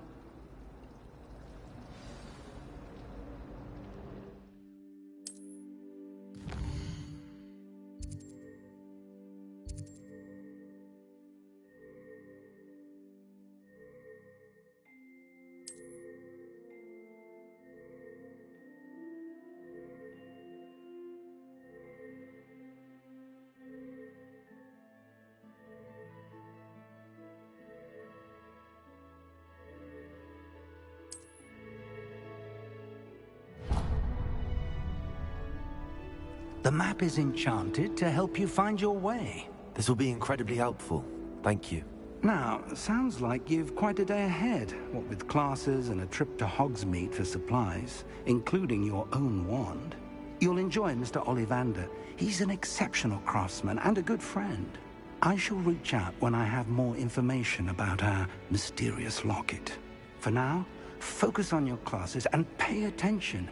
The map is enchanted to help you find your way. This will be incredibly helpful. Thank you. Now, sounds like you've quite a day ahead, what with classes and a trip to Hogsmeade for supplies, including your own wand. You'll enjoy Mr. Ollivander. He's an exceptional craftsman and a good friend. I shall reach out when I have more information about our mysterious locket. For now, focus on your classes and pay attention.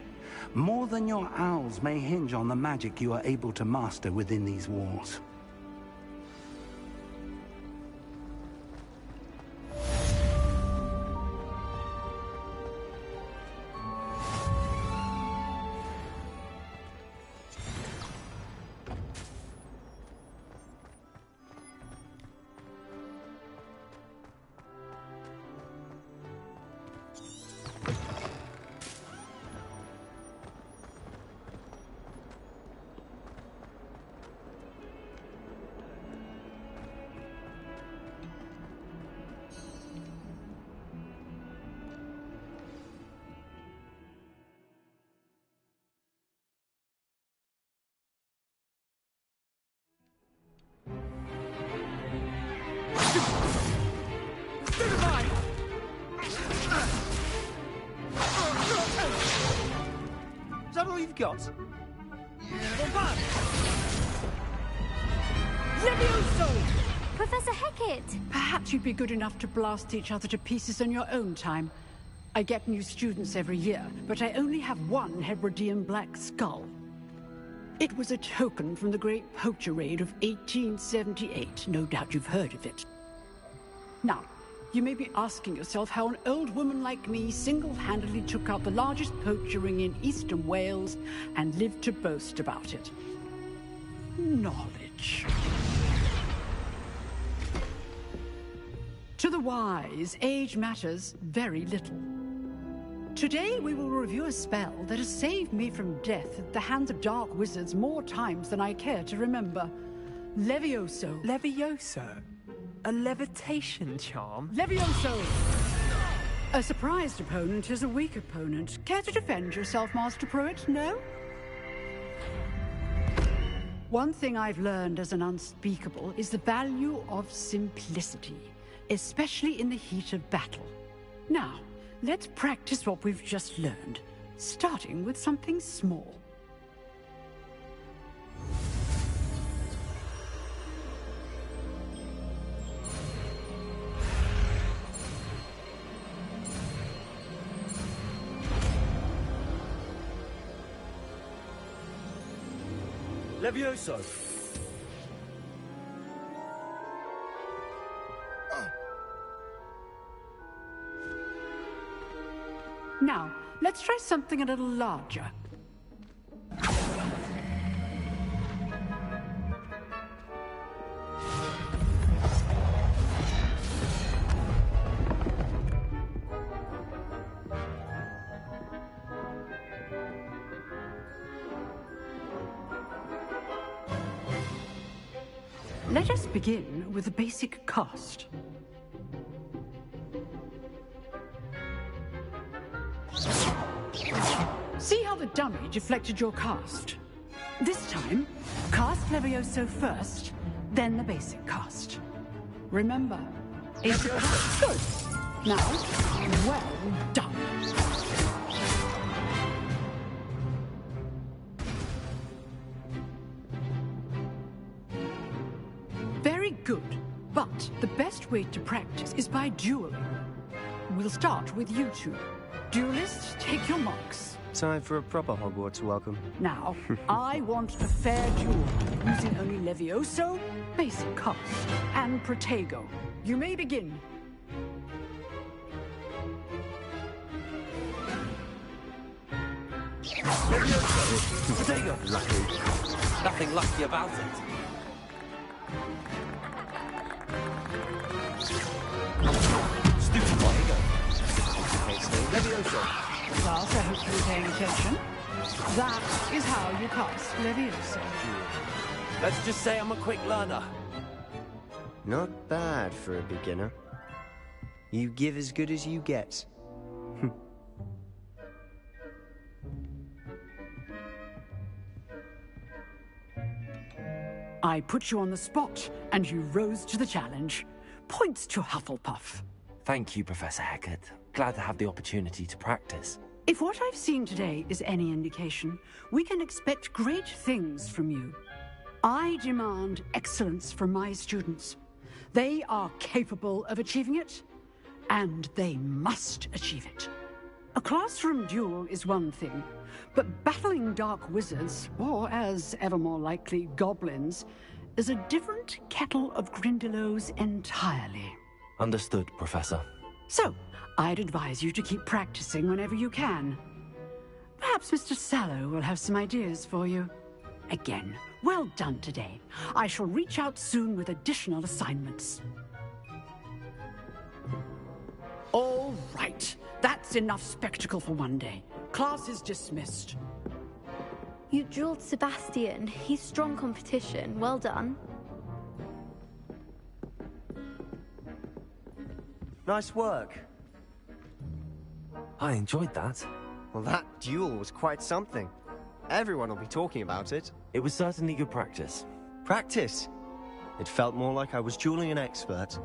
More than your owls may hinge on the magic you are able to master within these walls. Is that all you've got? Professor Hecat! Perhaps you'd be good enough to blast each other to pieces in your own time. I get new students every year, but I only have one Hebridean black skull. It was a token from the great poacher raid of 1878. No doubt you've heard of it. Now, you may be asking yourself how an old woman like me single-handedly took out the largest poacher ring in eastern Wales and lived to boast about it. Knowledge. To the wise, age matters very little. Today we will review a spell that has saved me from death at the hands of dark wizards more times than I care to remember. Levioso. Levioso? A levitation charm? Levioso! A surprised opponent is a weak opponent. Care to defend yourself, Master Pruitt? No? One thing I've learned as an unspeakable is the value of simplicity, especially in the heat of battle. Now, let's practice what we've just learned, starting with something small. Levioso! Now, let's try something a little larger. Let us begin with the basic cast. See how the dummy deflected your cast? This time, cast Levioso first, then the basic cast. Remember, it's good. Now, well done. Very good, but the best way to practice is by dueling. We'll start with you two. Duelists, take your marks. Time for a proper Hogwarts welcome. Now, I want a fair duel, using only Levioso, basic cast, and Protego. You may begin. Protego! Lucky. Nothing lucky about it. Stupid Protego. Levioso. Class, I hope you're paying attention. That is how you cast Levioso. Let's just say I'm a quick learner. Not bad for a beginner. You give as good as you get. I put you on the spot, and you rose to the challenge. Points to Hufflepuff. Thank you, Professor Hecat. Glad to have the opportunity to practice. If what I've seen today is any indication, we can expect great things from you. I demand excellence from my students. They are capable of achieving it, and they must achieve it. A classroom duel is one thing, but battling dark wizards, or as ever more likely, goblins, is a different kettle of Grindylows entirely. Understood, Professor. So, I'd advise you to keep practicing whenever you can. Perhaps Mr. Sallow will have some ideas for you. Again, well done today. I shall reach out soon with additional assignments. All right. That's enough spectacle for one day. Class is dismissed. You dueled Sebastian. He's strong competition. Well done. Nice work. I enjoyed that. Well, that duel was quite something. Everyone will be talking about it. It was certainly good practice. Practice? It felt more like I was dueling an expert.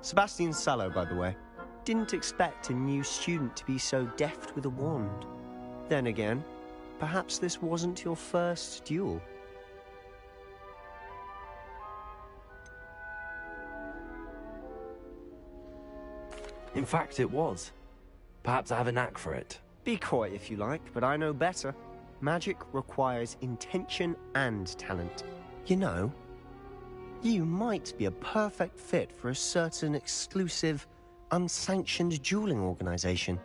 Sebastian Sallow, by the way. Didn't expect a new student to be so deft with a wand. Then again, perhaps this wasn't your first duel. In fact, it was. Perhaps I have a knack for it. Be coy if you like, but I know better. Magic requires intention and talent. You know, you might be a perfect fit for a certain exclusive, unsanctioned dueling organization.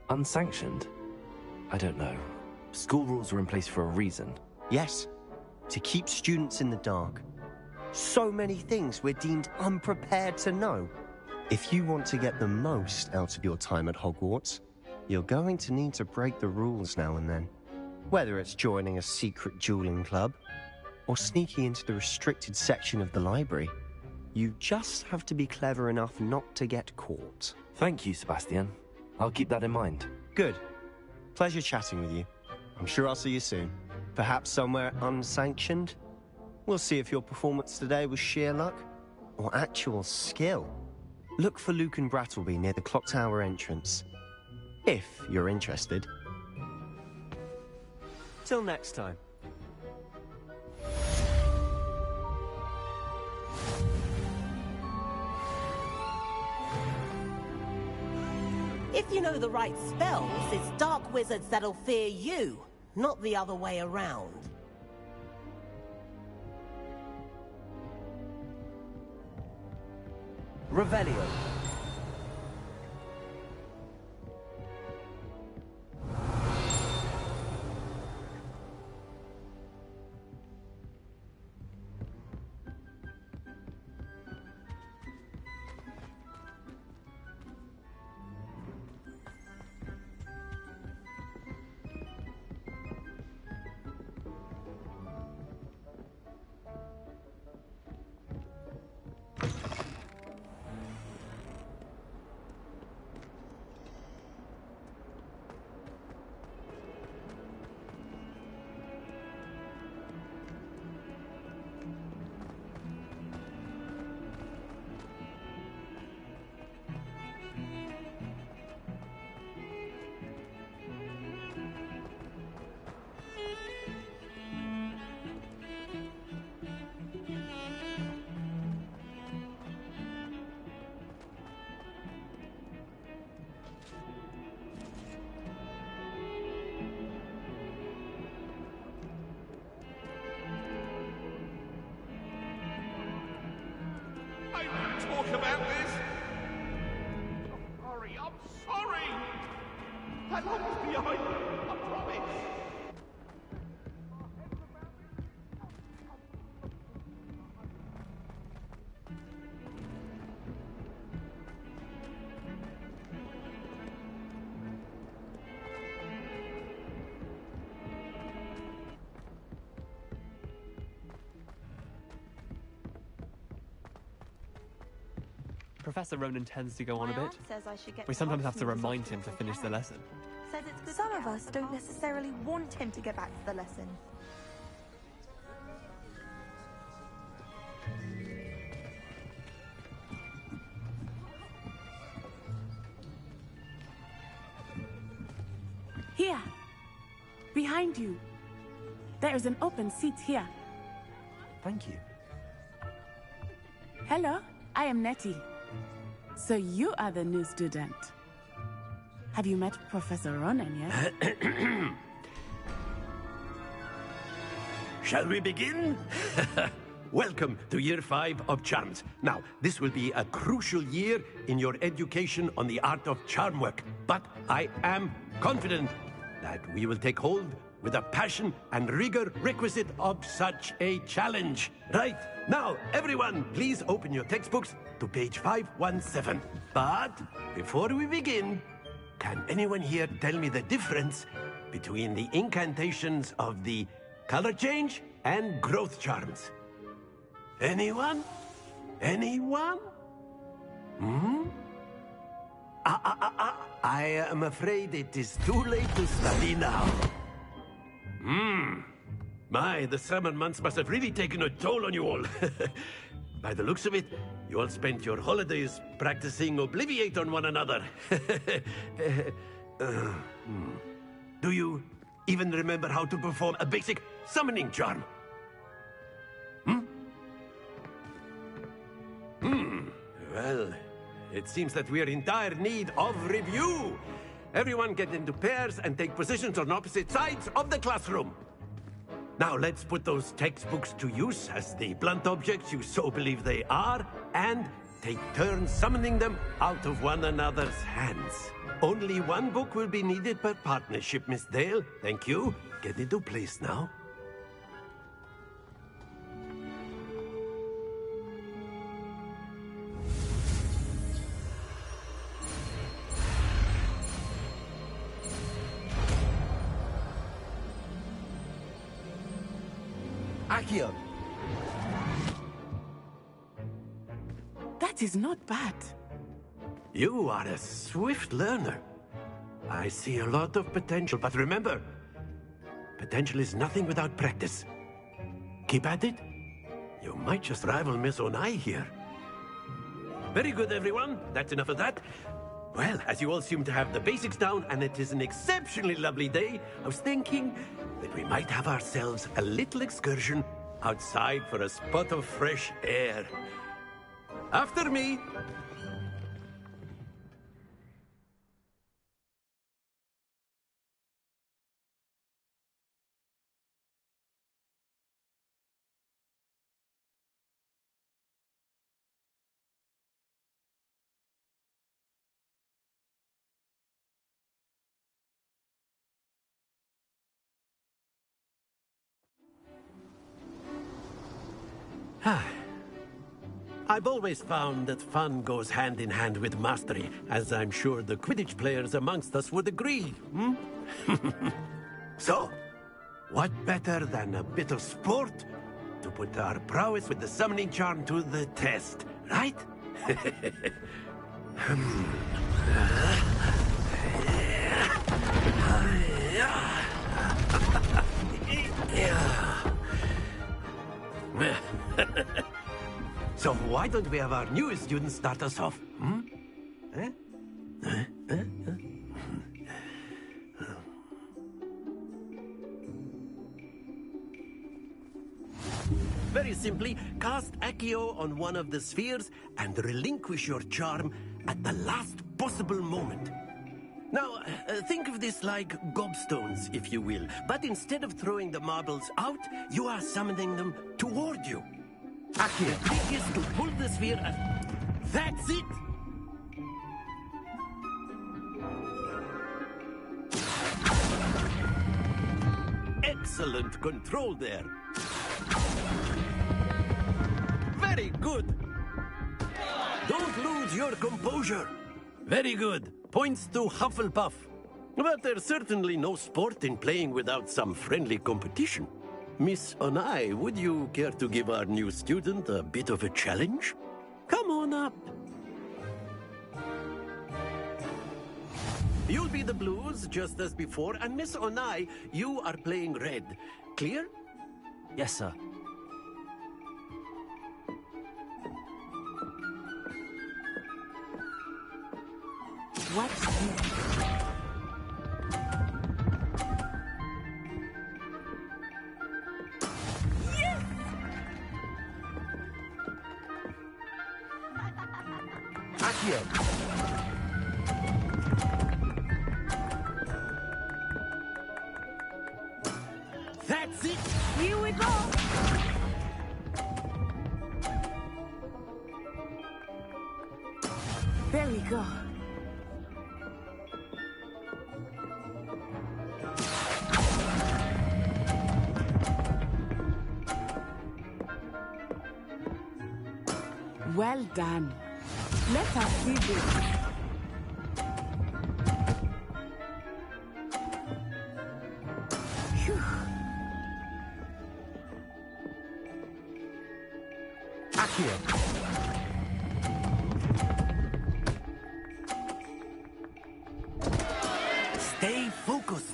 Unsanctioned? I don't know. School rules are in place for a reason. Yes, to keep students in the dark. So many things we're deemed unprepared to know. If you want to get the most out of your time at Hogwarts, you're going to need to break the rules now and then. Whether it's joining a secret dueling club, or sneaking into the restricted section of the library, you just have to be clever enough not to get caught. Thank you, Sebastian. I'll keep that in mind. Good. Pleasure chatting with you. I'm sure I'll see you soon. Perhaps somewhere unsanctioned? We'll see if your performance today was sheer luck or actual skill. Look for Luke and Brattleby near the clock tower entrance, if you're interested. Till next time. If you know the right spells, it's dark wizards that'll fear you, not the other way around. Revelio. Talk about this? I'm sorry, I'm sorry! That love is behind me, I promise! Professor Ronan tends to go on a My bit. aunt says I should get We sometimes have to Arsenal's remind him to office finish the lesson. Says it's good. Some of us don't necessarily want him to get back to the lesson. Here, behind you. There is an open seat here. Thank you. Hello, I am Nettie. So you are the new student. Have you met Professor Ronan yet? Shall we begin? Welcome to Year 5 of Charms. Now, this will be a crucial year in your education on the art of charm work, but I am confident that we will take hold with the passion and rigor requisite of such a challenge. Right, now, everyone, please open your textbooks to page 517. But before we begin, can anyone here tell me the difference between the incantations of the color change and growth charms? Anyone? Anyone? I am afraid it is too late to study now. My, the summer months must have really taken a toll on you all. By the looks of it, you all spent your holidays practicing Obliviate on one another. Do you even remember how to perform a basic summoning charm? Well, it seems that we are in dire need of review. Everyone get into pairs and take positions on opposite sides of the classroom. Now let's put those textbooks to use as the blunt objects you so believe they are, and take turns summoning them out of one another's hands. Only one book will be needed per partnership, Miss Dale. Thank you. Get into place now. Accio! That is not bad. You are a swift learner. I see a lot of potential, but remember, potential is nothing without practice. Keep at it. You might just rival Miss Onai here. Very good, everyone. That's enough of that. Well, as you all seem to have the basics down, and it is an exceptionally lovely day, I was thinking that we might have ourselves a little excursion outside for a spot of fresh air. After me. I've always found that fun goes hand in hand with mastery, as I'm sure the Quidditch players amongst us would agree. So, what better than a bit of sport to put our prowess with the summoning charm to the test, right? So why don't we have our newest student start us off? Very simply, cast Accio on one of the spheres and relinquish your charm at the last possible moment. Now, think of this like gobstones, if you will. But instead of throwing the marbles out, you are summoning them toward you. Accio, the trick is to pull the sphere as... That's it! Excellent control there. Very good. Don't lose your composure. Very good. Points to Hufflepuff. But there's certainly no sport in playing without some friendly competition. Miss Onai, would you care to give our new student a bit of a challenge? Come on up. You'll be the blues, just as before, and Miss Onai, you are playing red. Clear? Yes, sir. What's this? Yes! Accio! That's it! Here we go! There we go. Well done. Let us see this. Phew. Accio! Stay focused.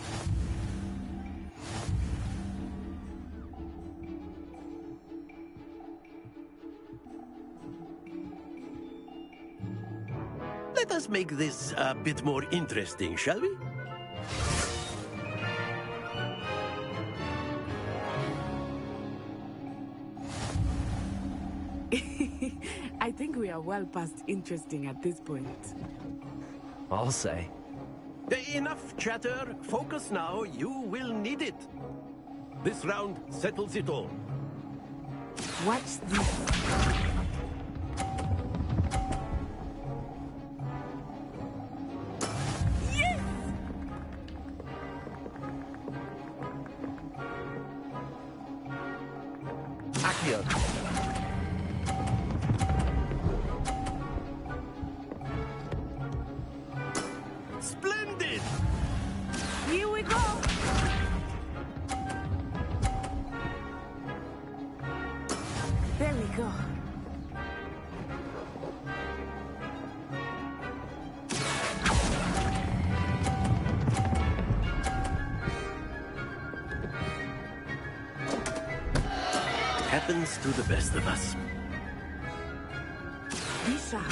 Let us make this a bit more interesting, shall we? I think we are well past interesting at this point. I'll say. Enough chatter. Focus now. You will need it. This round settles it all. Watch this. Yes! Accio. Splendid! Here we go. There we go. Happens to the best of us. Be sharp.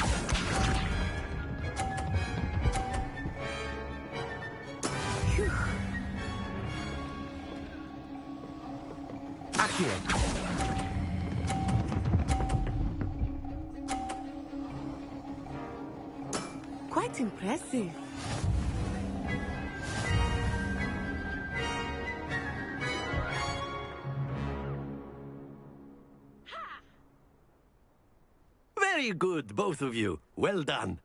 Phew. Accio. Quite impressive. Very good, both of you. Well done.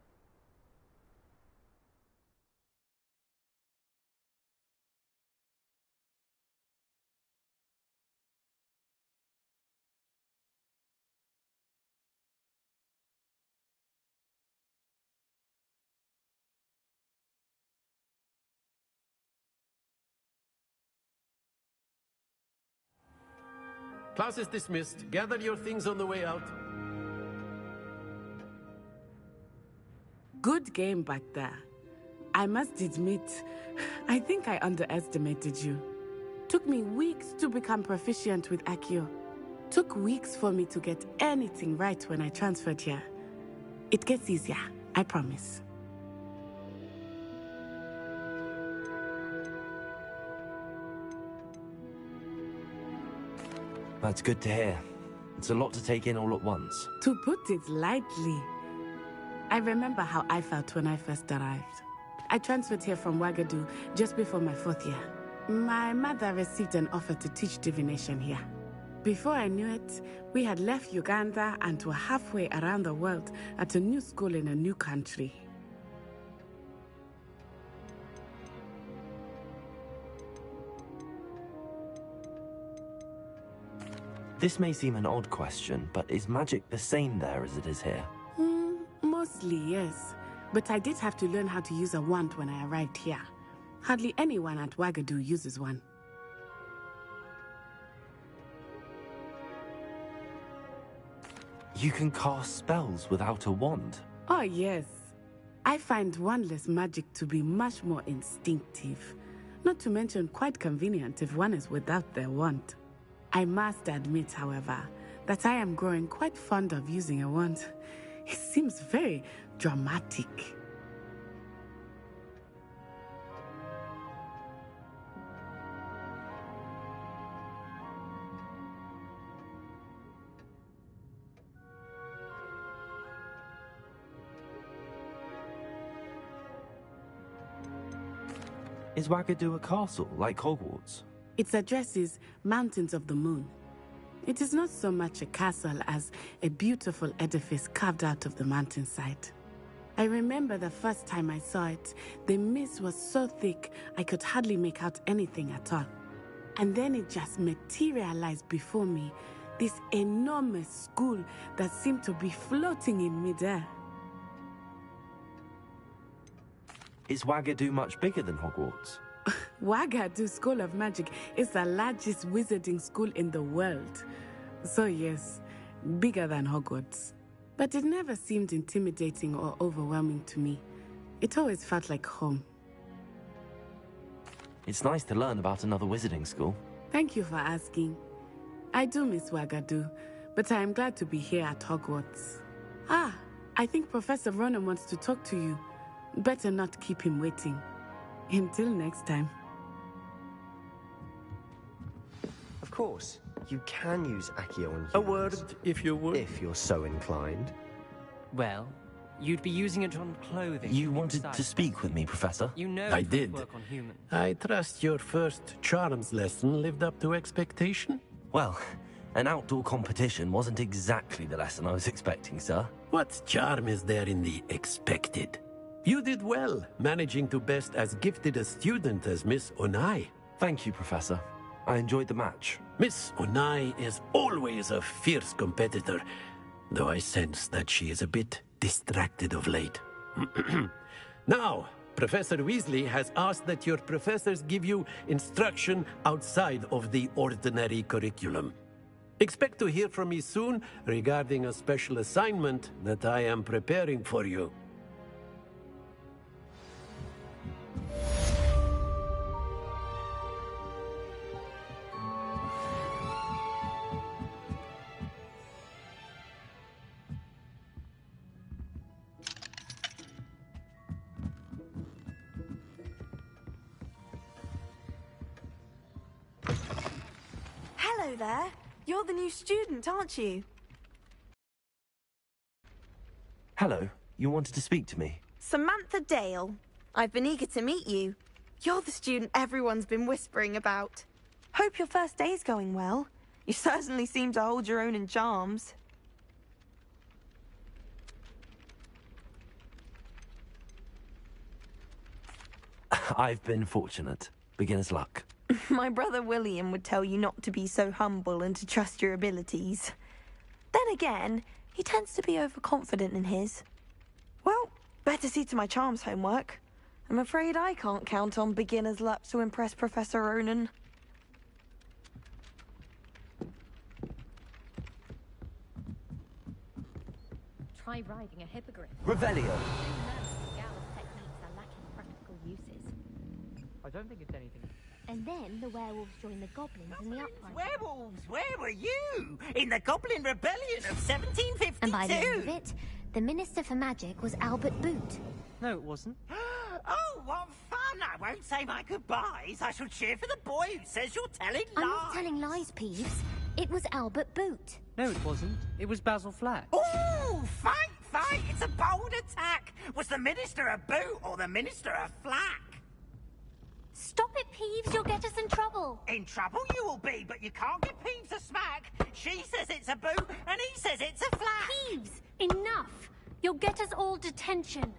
Class is dismissed. Gather your things on the way out. Good game back there. I must admit, I think I underestimated you. Took me weeks to become proficient with Accio. Took weeks for me to get anything right when I transferred here. It gets easier, I promise. That's good to hear. It's a lot to take in all at once. To put it lightly, I remember how I felt when I first arrived. I transferred here from Ouagadougou just before my 4th year. My mother received an offer to teach divination here. Before I knew it, we had left Uganda and were halfway around the world at a new school in a new country. This may seem an odd question, but is magic the same there as it is here? Mostly, yes. But I did have to learn how to use a wand when I arrived here. Hardly anyone at Ouagadougou uses one. You can cast spells without a wand? Oh, yes. I find wandless magic to be much more instinctive. Not to mention quite convenient if one is without their wand. I must admit, however, that I am growing quite fond of using a wand. It seems very dramatic. Is Ouagadougou a castle, like Hogwarts? Its address is Mountains of the Moon. It is not so much a castle as a beautiful edifice carved out of the mountainside. I remember the first time I saw it, the mist was so thick I could hardly make out anything at all. And then it just materialized before me, this enormous school that seemed to be floating in midair. Is Ouagadougou much bigger than Hogwarts? Ouagadougou School of Magic is the largest wizarding school in the world. So yes, bigger than Hogwarts. But it never seemed intimidating or overwhelming to me. It always felt like home. It's nice to learn about another wizarding school. Thank you for asking. I do miss Ouagadougou, but I am glad to be here at Hogwarts. Ah, I think Professor Ronan wants to talk to you. Better not keep him waiting. Until next time. Of course, you can use Accio on humans. A word, if you would. If you're so inclined. Well, You'd be using it on clothing. You wanted to speak with me, Professor? You know I it did. work on humans. I trust your first charms lesson lived up to expectation? Well, an outdoor competition wasn't exactly the lesson I was expecting, sir. What charm is there in the expected? You did well, managing to best as gifted a student as Miss Onai. Thank you, Professor. I enjoyed the match. Miss Onai is always a fierce competitor, though I sense that she is a bit distracted of late. Now, Professor Weasley has asked that your professors give you instruction outside of the ordinary curriculum. Expect to hear from me soon regarding a special assignment that I am preparing for you. Hello there. You're the new student, aren't you? Hello. You wanted to speak to me? Samantha Dale. I've been eager to meet you. You're the student everyone's been whispering about. Hope your first day's going well. You certainly seem to hold your own in charms. I've been fortunate. Beginner's luck. My brother William would tell you not to be so humble and to trust your abilities. Then again, he tends to be overconfident in his. Well, better see to my charms homework. I'm afraid I can't count on beginner's luck to impress Professor Ronan. Try riding a hippogriff. Revelio. 𝙿𝚘𝚝𝚎𝚐 techniques are lacking practical uses. I don't think it's anything. And then the werewolves join the goblins in the uprising. Werewolves, where were you? In the Goblin Rebellion of 1752? And by the end of it, the Minister for Magic was Albert Boot. No, it wasn't. Oh, what fun! I won't say my goodbyes. I shall cheer for the boy who says you're telling lies. I'm not telling lies, Peeves. It was Albert Boot. No, it wasn't. It was Basil Flack. Ooh, fight, fight! It's a bold attack. Was the Minister a boot or the Minister a flack? Stop it, Peeves. You'll get us in trouble. In trouble you will be, but you can't give Peeves a smack. She says it's a boot, and he says it's a flack. Peeves, enough. You'll get us all detention.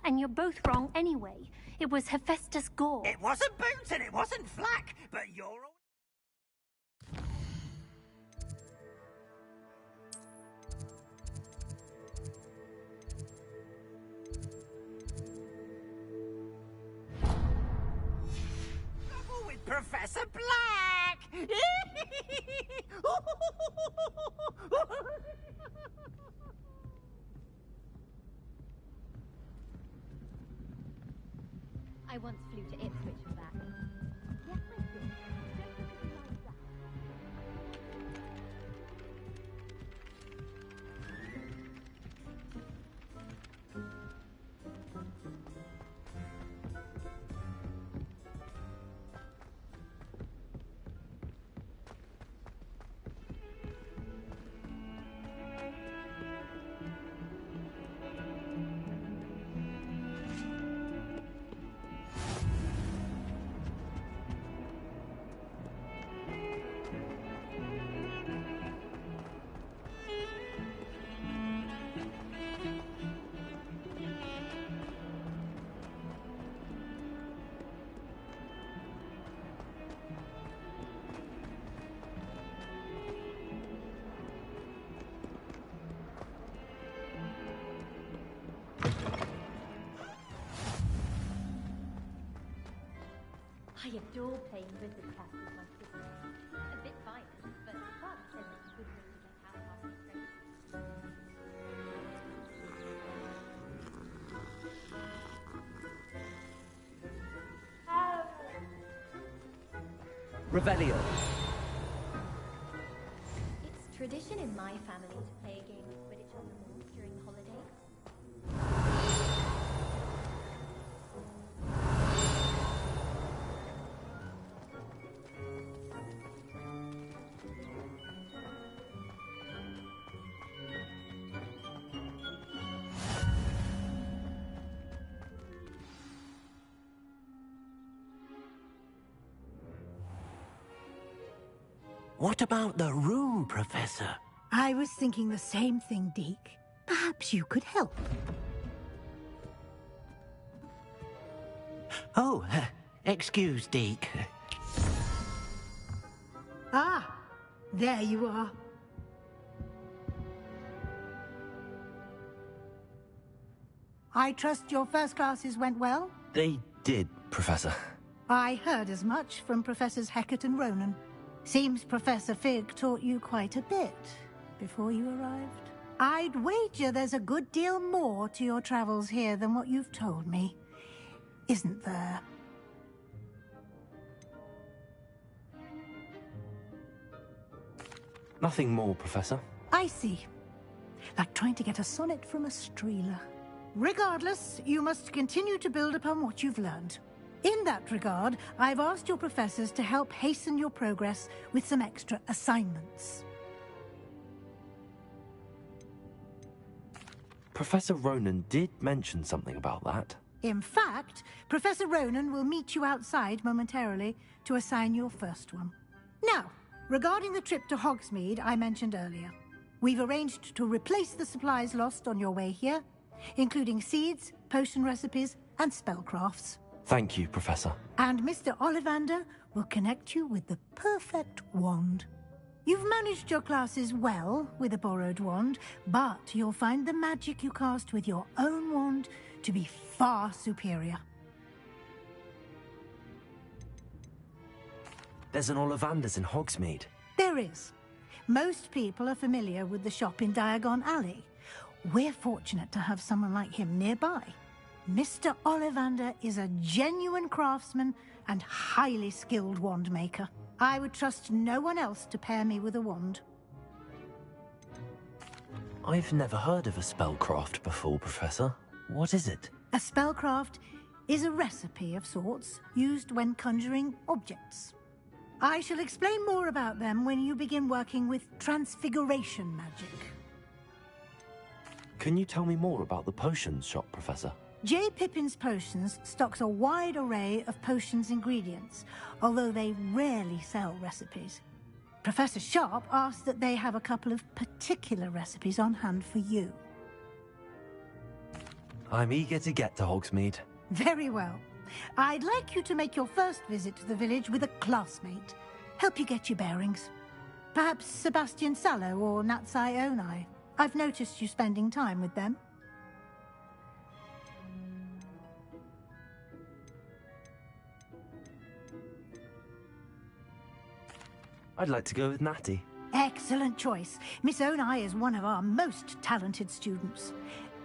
And you're both wrong anyway. It was Hephaestus Gore. It wasn't boot and it wasn't flack, but you're all... with Professor Black! I once flew to Ipswich and back. Yes, I did. I adore playing wizard class with my sister. A bit violent, but fun says it's a good way to get out our frustrations. Revelio. It's tradition in my family to play a game of Quidditch on the moors during the holidays. What about the room, Professor? I was thinking the same thing, Deke. Perhaps you could help. Oh, excuse, Deke. Ah, there you are. I trust your first classes went well? They did, Professor. I heard as much from Professors Hecat and Ronan. Seems Professor Fig taught you quite a bit before you arrived. I'd wager there's a good deal more to your travels here than what you've told me. Isn't there? Nothing more, Professor. I see. Like trying to get a sonnet from a streeler. Regardless, you must continue to build upon what you've learned. In that regard, I've asked your professors to help hasten your progress with some extra assignments. Professor Ronan did mention something about that. In fact, Professor Ronan will meet you outside momentarily to assign your first one. Now, regarding the trip to Hogsmeade I mentioned earlier, we've arranged to replace the supplies lost on your way here, including seeds, potion recipes, and spellcrafts. Thank you, Professor. And Mr. Ollivander will connect you with the perfect wand. You've managed your classes well with a borrowed wand, but you'll find the magic you cast with your own wand to be far superior. There's an Ollivander's in Hogsmeade. There is. Most people are familiar with the shop in Diagon Alley. We're fortunate to have someone like him nearby. Mr. Ollivander is a genuine craftsman and highly skilled wand maker. I would trust no one else to pair me with a wand. I've never heard of a spellcraft before, Professor. What is it? A spellcraft is a recipe of sorts used when conjuring objects. I shall explain more about them when you begin working with transfiguration magic. Can you tell me more about the potions shop, Professor? J. Pippin's Potions stocks a wide array of potions ingredients, although they rarely sell recipes. Professor Sharp asked that they have a couple of particular recipes on hand for you. I'm eager to get to Hogsmeade. Very well. I'd like you to make your first visit to the village with a classmate. Help you get your bearings. Perhaps Sebastian Sallow or Natsai Onai. I've noticed you spending time with them. I'd like to go with Natty. Excellent choice. Miss Onai is one of our most talented students.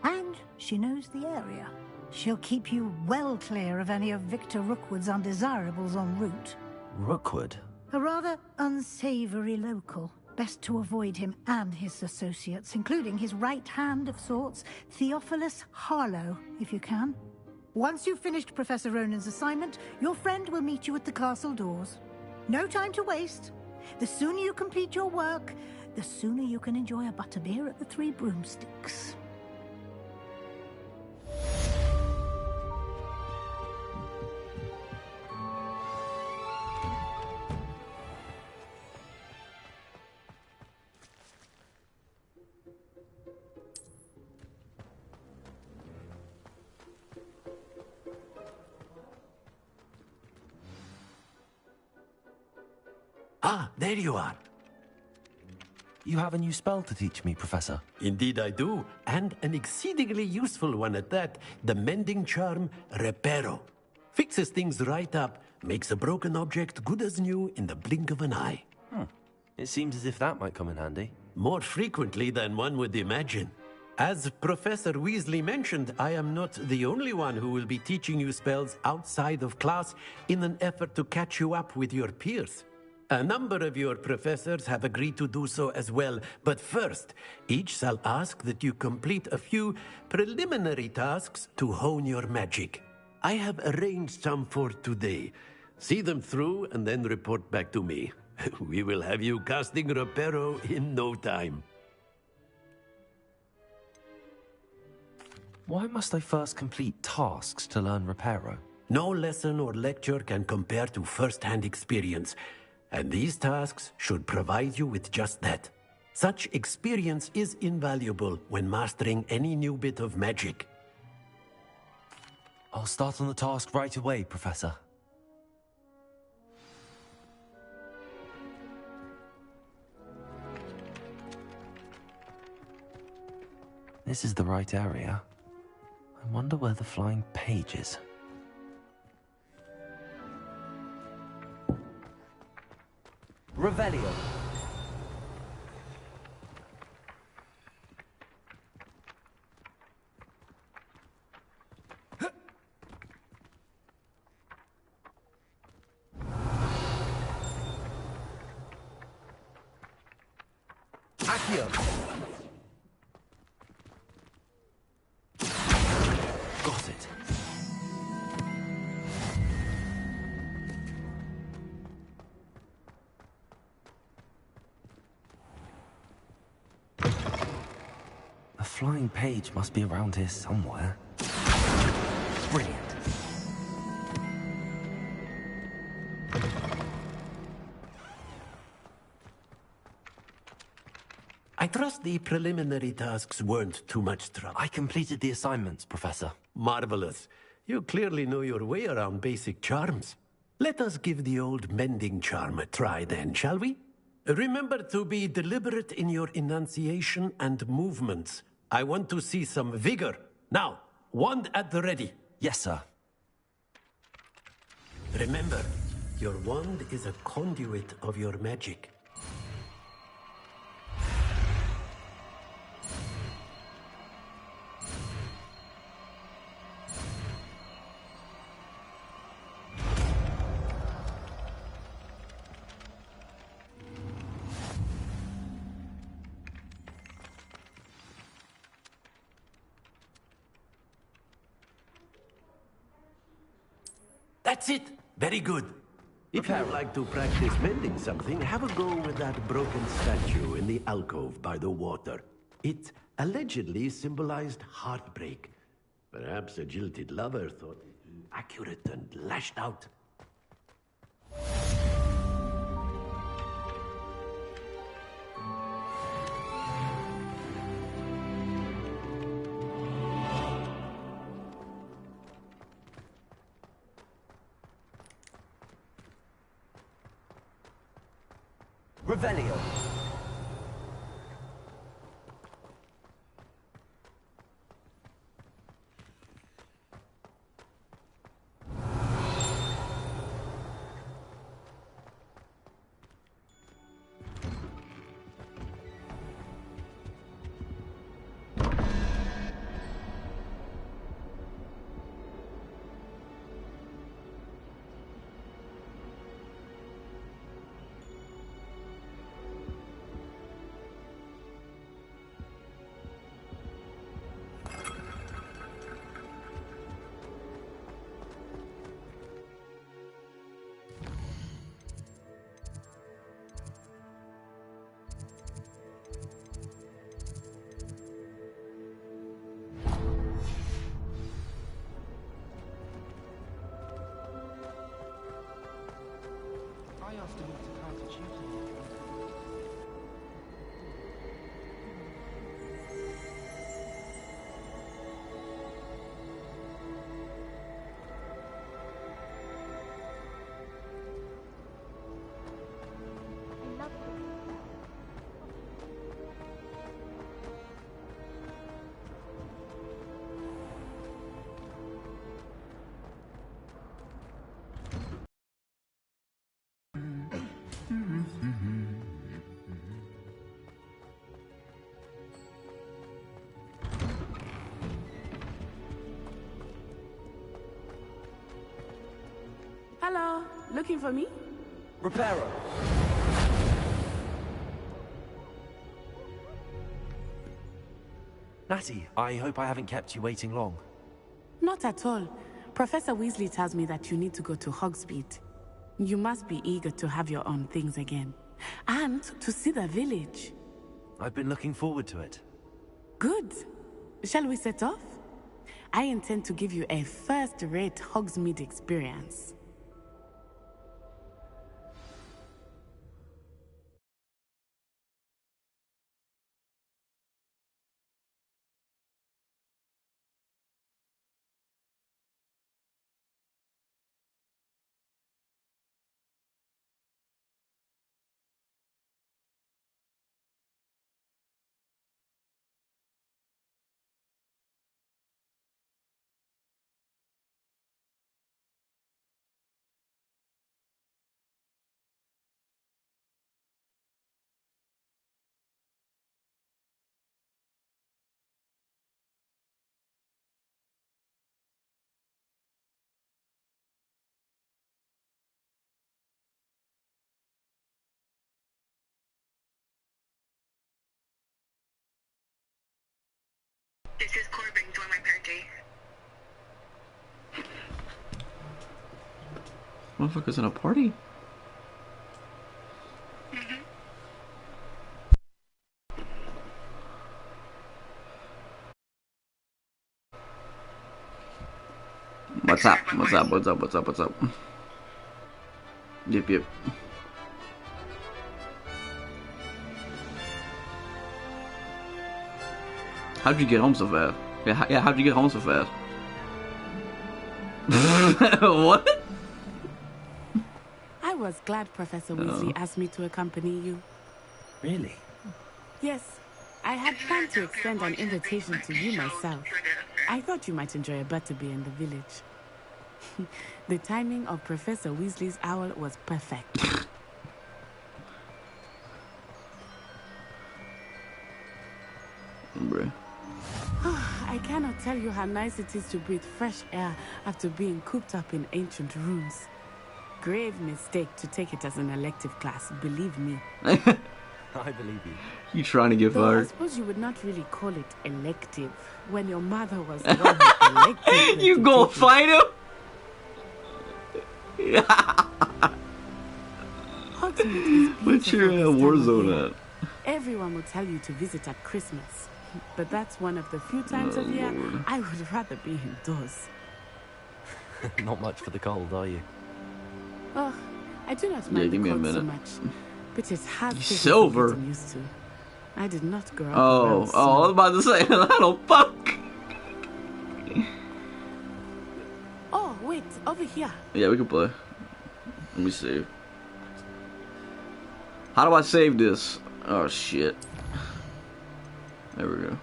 And she knows the area. She'll keep you well clear of any of Victor Rookwood's undesirables en route. Rookwood? A rather unsavory local. Best to avoid him and his associates, including his right hand of sorts, Theophilus Harlow, if you can. Once you've finished Professor Ronan's assignment, your friend will meet you at the castle doors. No time to waste. The sooner you complete your work, the sooner you can enjoy a butterbeer at the Three Broomsticks. Ah, there you are. You have a new spell to teach me, Professor. Indeed I do, and an exceedingly useful one at that. The mending charm, Reparo. Fixes things right up, makes a broken object good as new in the blink of an eye. It seems as if that might come in handy. More frequently than one would imagine. As Professor Weasley mentioned, I am not the only one who will be teaching you spells outside of class in an effort to catch you up with your peers. A number of your professors have agreed to do so as well, but first, each shall ask that you complete a few preliminary tasks to hone your magic. I have arranged some for today. See them through and then report back to me. We will have you casting Reparo in no time. Why must I first complete tasks to learn Reparo? No lesson or lecture can compare to first-hand experience. And these tasks should provide you with just that. Such experience is invaluable when mastering any new bit of magic. I'll start on the task right away, Professor. This is the right area. I wonder where the flying page is. Revelio. Accio. Got it. The flying page must be around here somewhere. Brilliant. I trust the preliminary tasks weren't too much trouble. I completed the assignments, Professor. Marvelous. You clearly know your way around basic charms. Let us give the old mending charm a try then, shall we? Remember to be deliberate in your enunciation and movements. I want to see some vigor. Now, wand at the ready. Yes, sir. Remember, your wand is a conduit of your magic. That's it. Very good. If you'd like to practice mending something, have a go with that broken statue in the alcove by the water. It allegedly symbolized heartbreak. Perhaps a jilted lover thought it too accurate and lashed out. Revelio. Hello, looking for me? Reparo. Natty, I hope I haven't kept you waiting long. Not at all. Professor Weasley tells me that you need to go to Hogsmeade. You must be eager to have your own things again. And to see the village. I've been looking forward to it. Good. Shall we set off? I intend to give you a first-rate Hogsmeade experience. This is Corbin. Join my party. Motherfuckers in a party? What's up? What's up? What's up? What's up? What's up? Yep, yep. How'd you get home so fast? Yeah, how'd you get home so fast? What? I was glad Professor Weasley asked me to accompany you. Really? Yes, I had planned to extend an invitation to you myself. I thought you might enjoy a butterbeer in the village. The timing of Professor Weasley's owl was perfect. Bruh. I cannot tell you how nice it is to breathe fresh air after being cooped up in ancient rooms. Grave mistake to take it as an elective class, believe me. I believe you. You trying to get Though I fired? suppose you would not really call it elective when your mother was the one who elected You go fight him? What's your war zone at? Everyone will tell you to visit at Christmas, but that's one of the few times of year Lord. I would rather be indoors. Not much for the cold, are you? Oh, I do not mind give the me a cold so minute. much, but it's hard Silver. getting used to. I did not grow up Oh, around I was about to say, I don't fuck. Oh, wait, over here. Yeah, we can play. Let me save. How do I save this? Oh shit. There we go.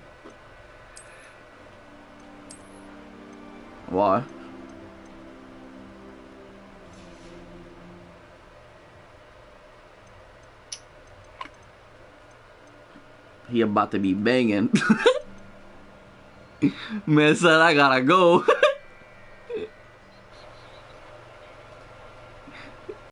Why? He about to be banging. Man said I gotta go.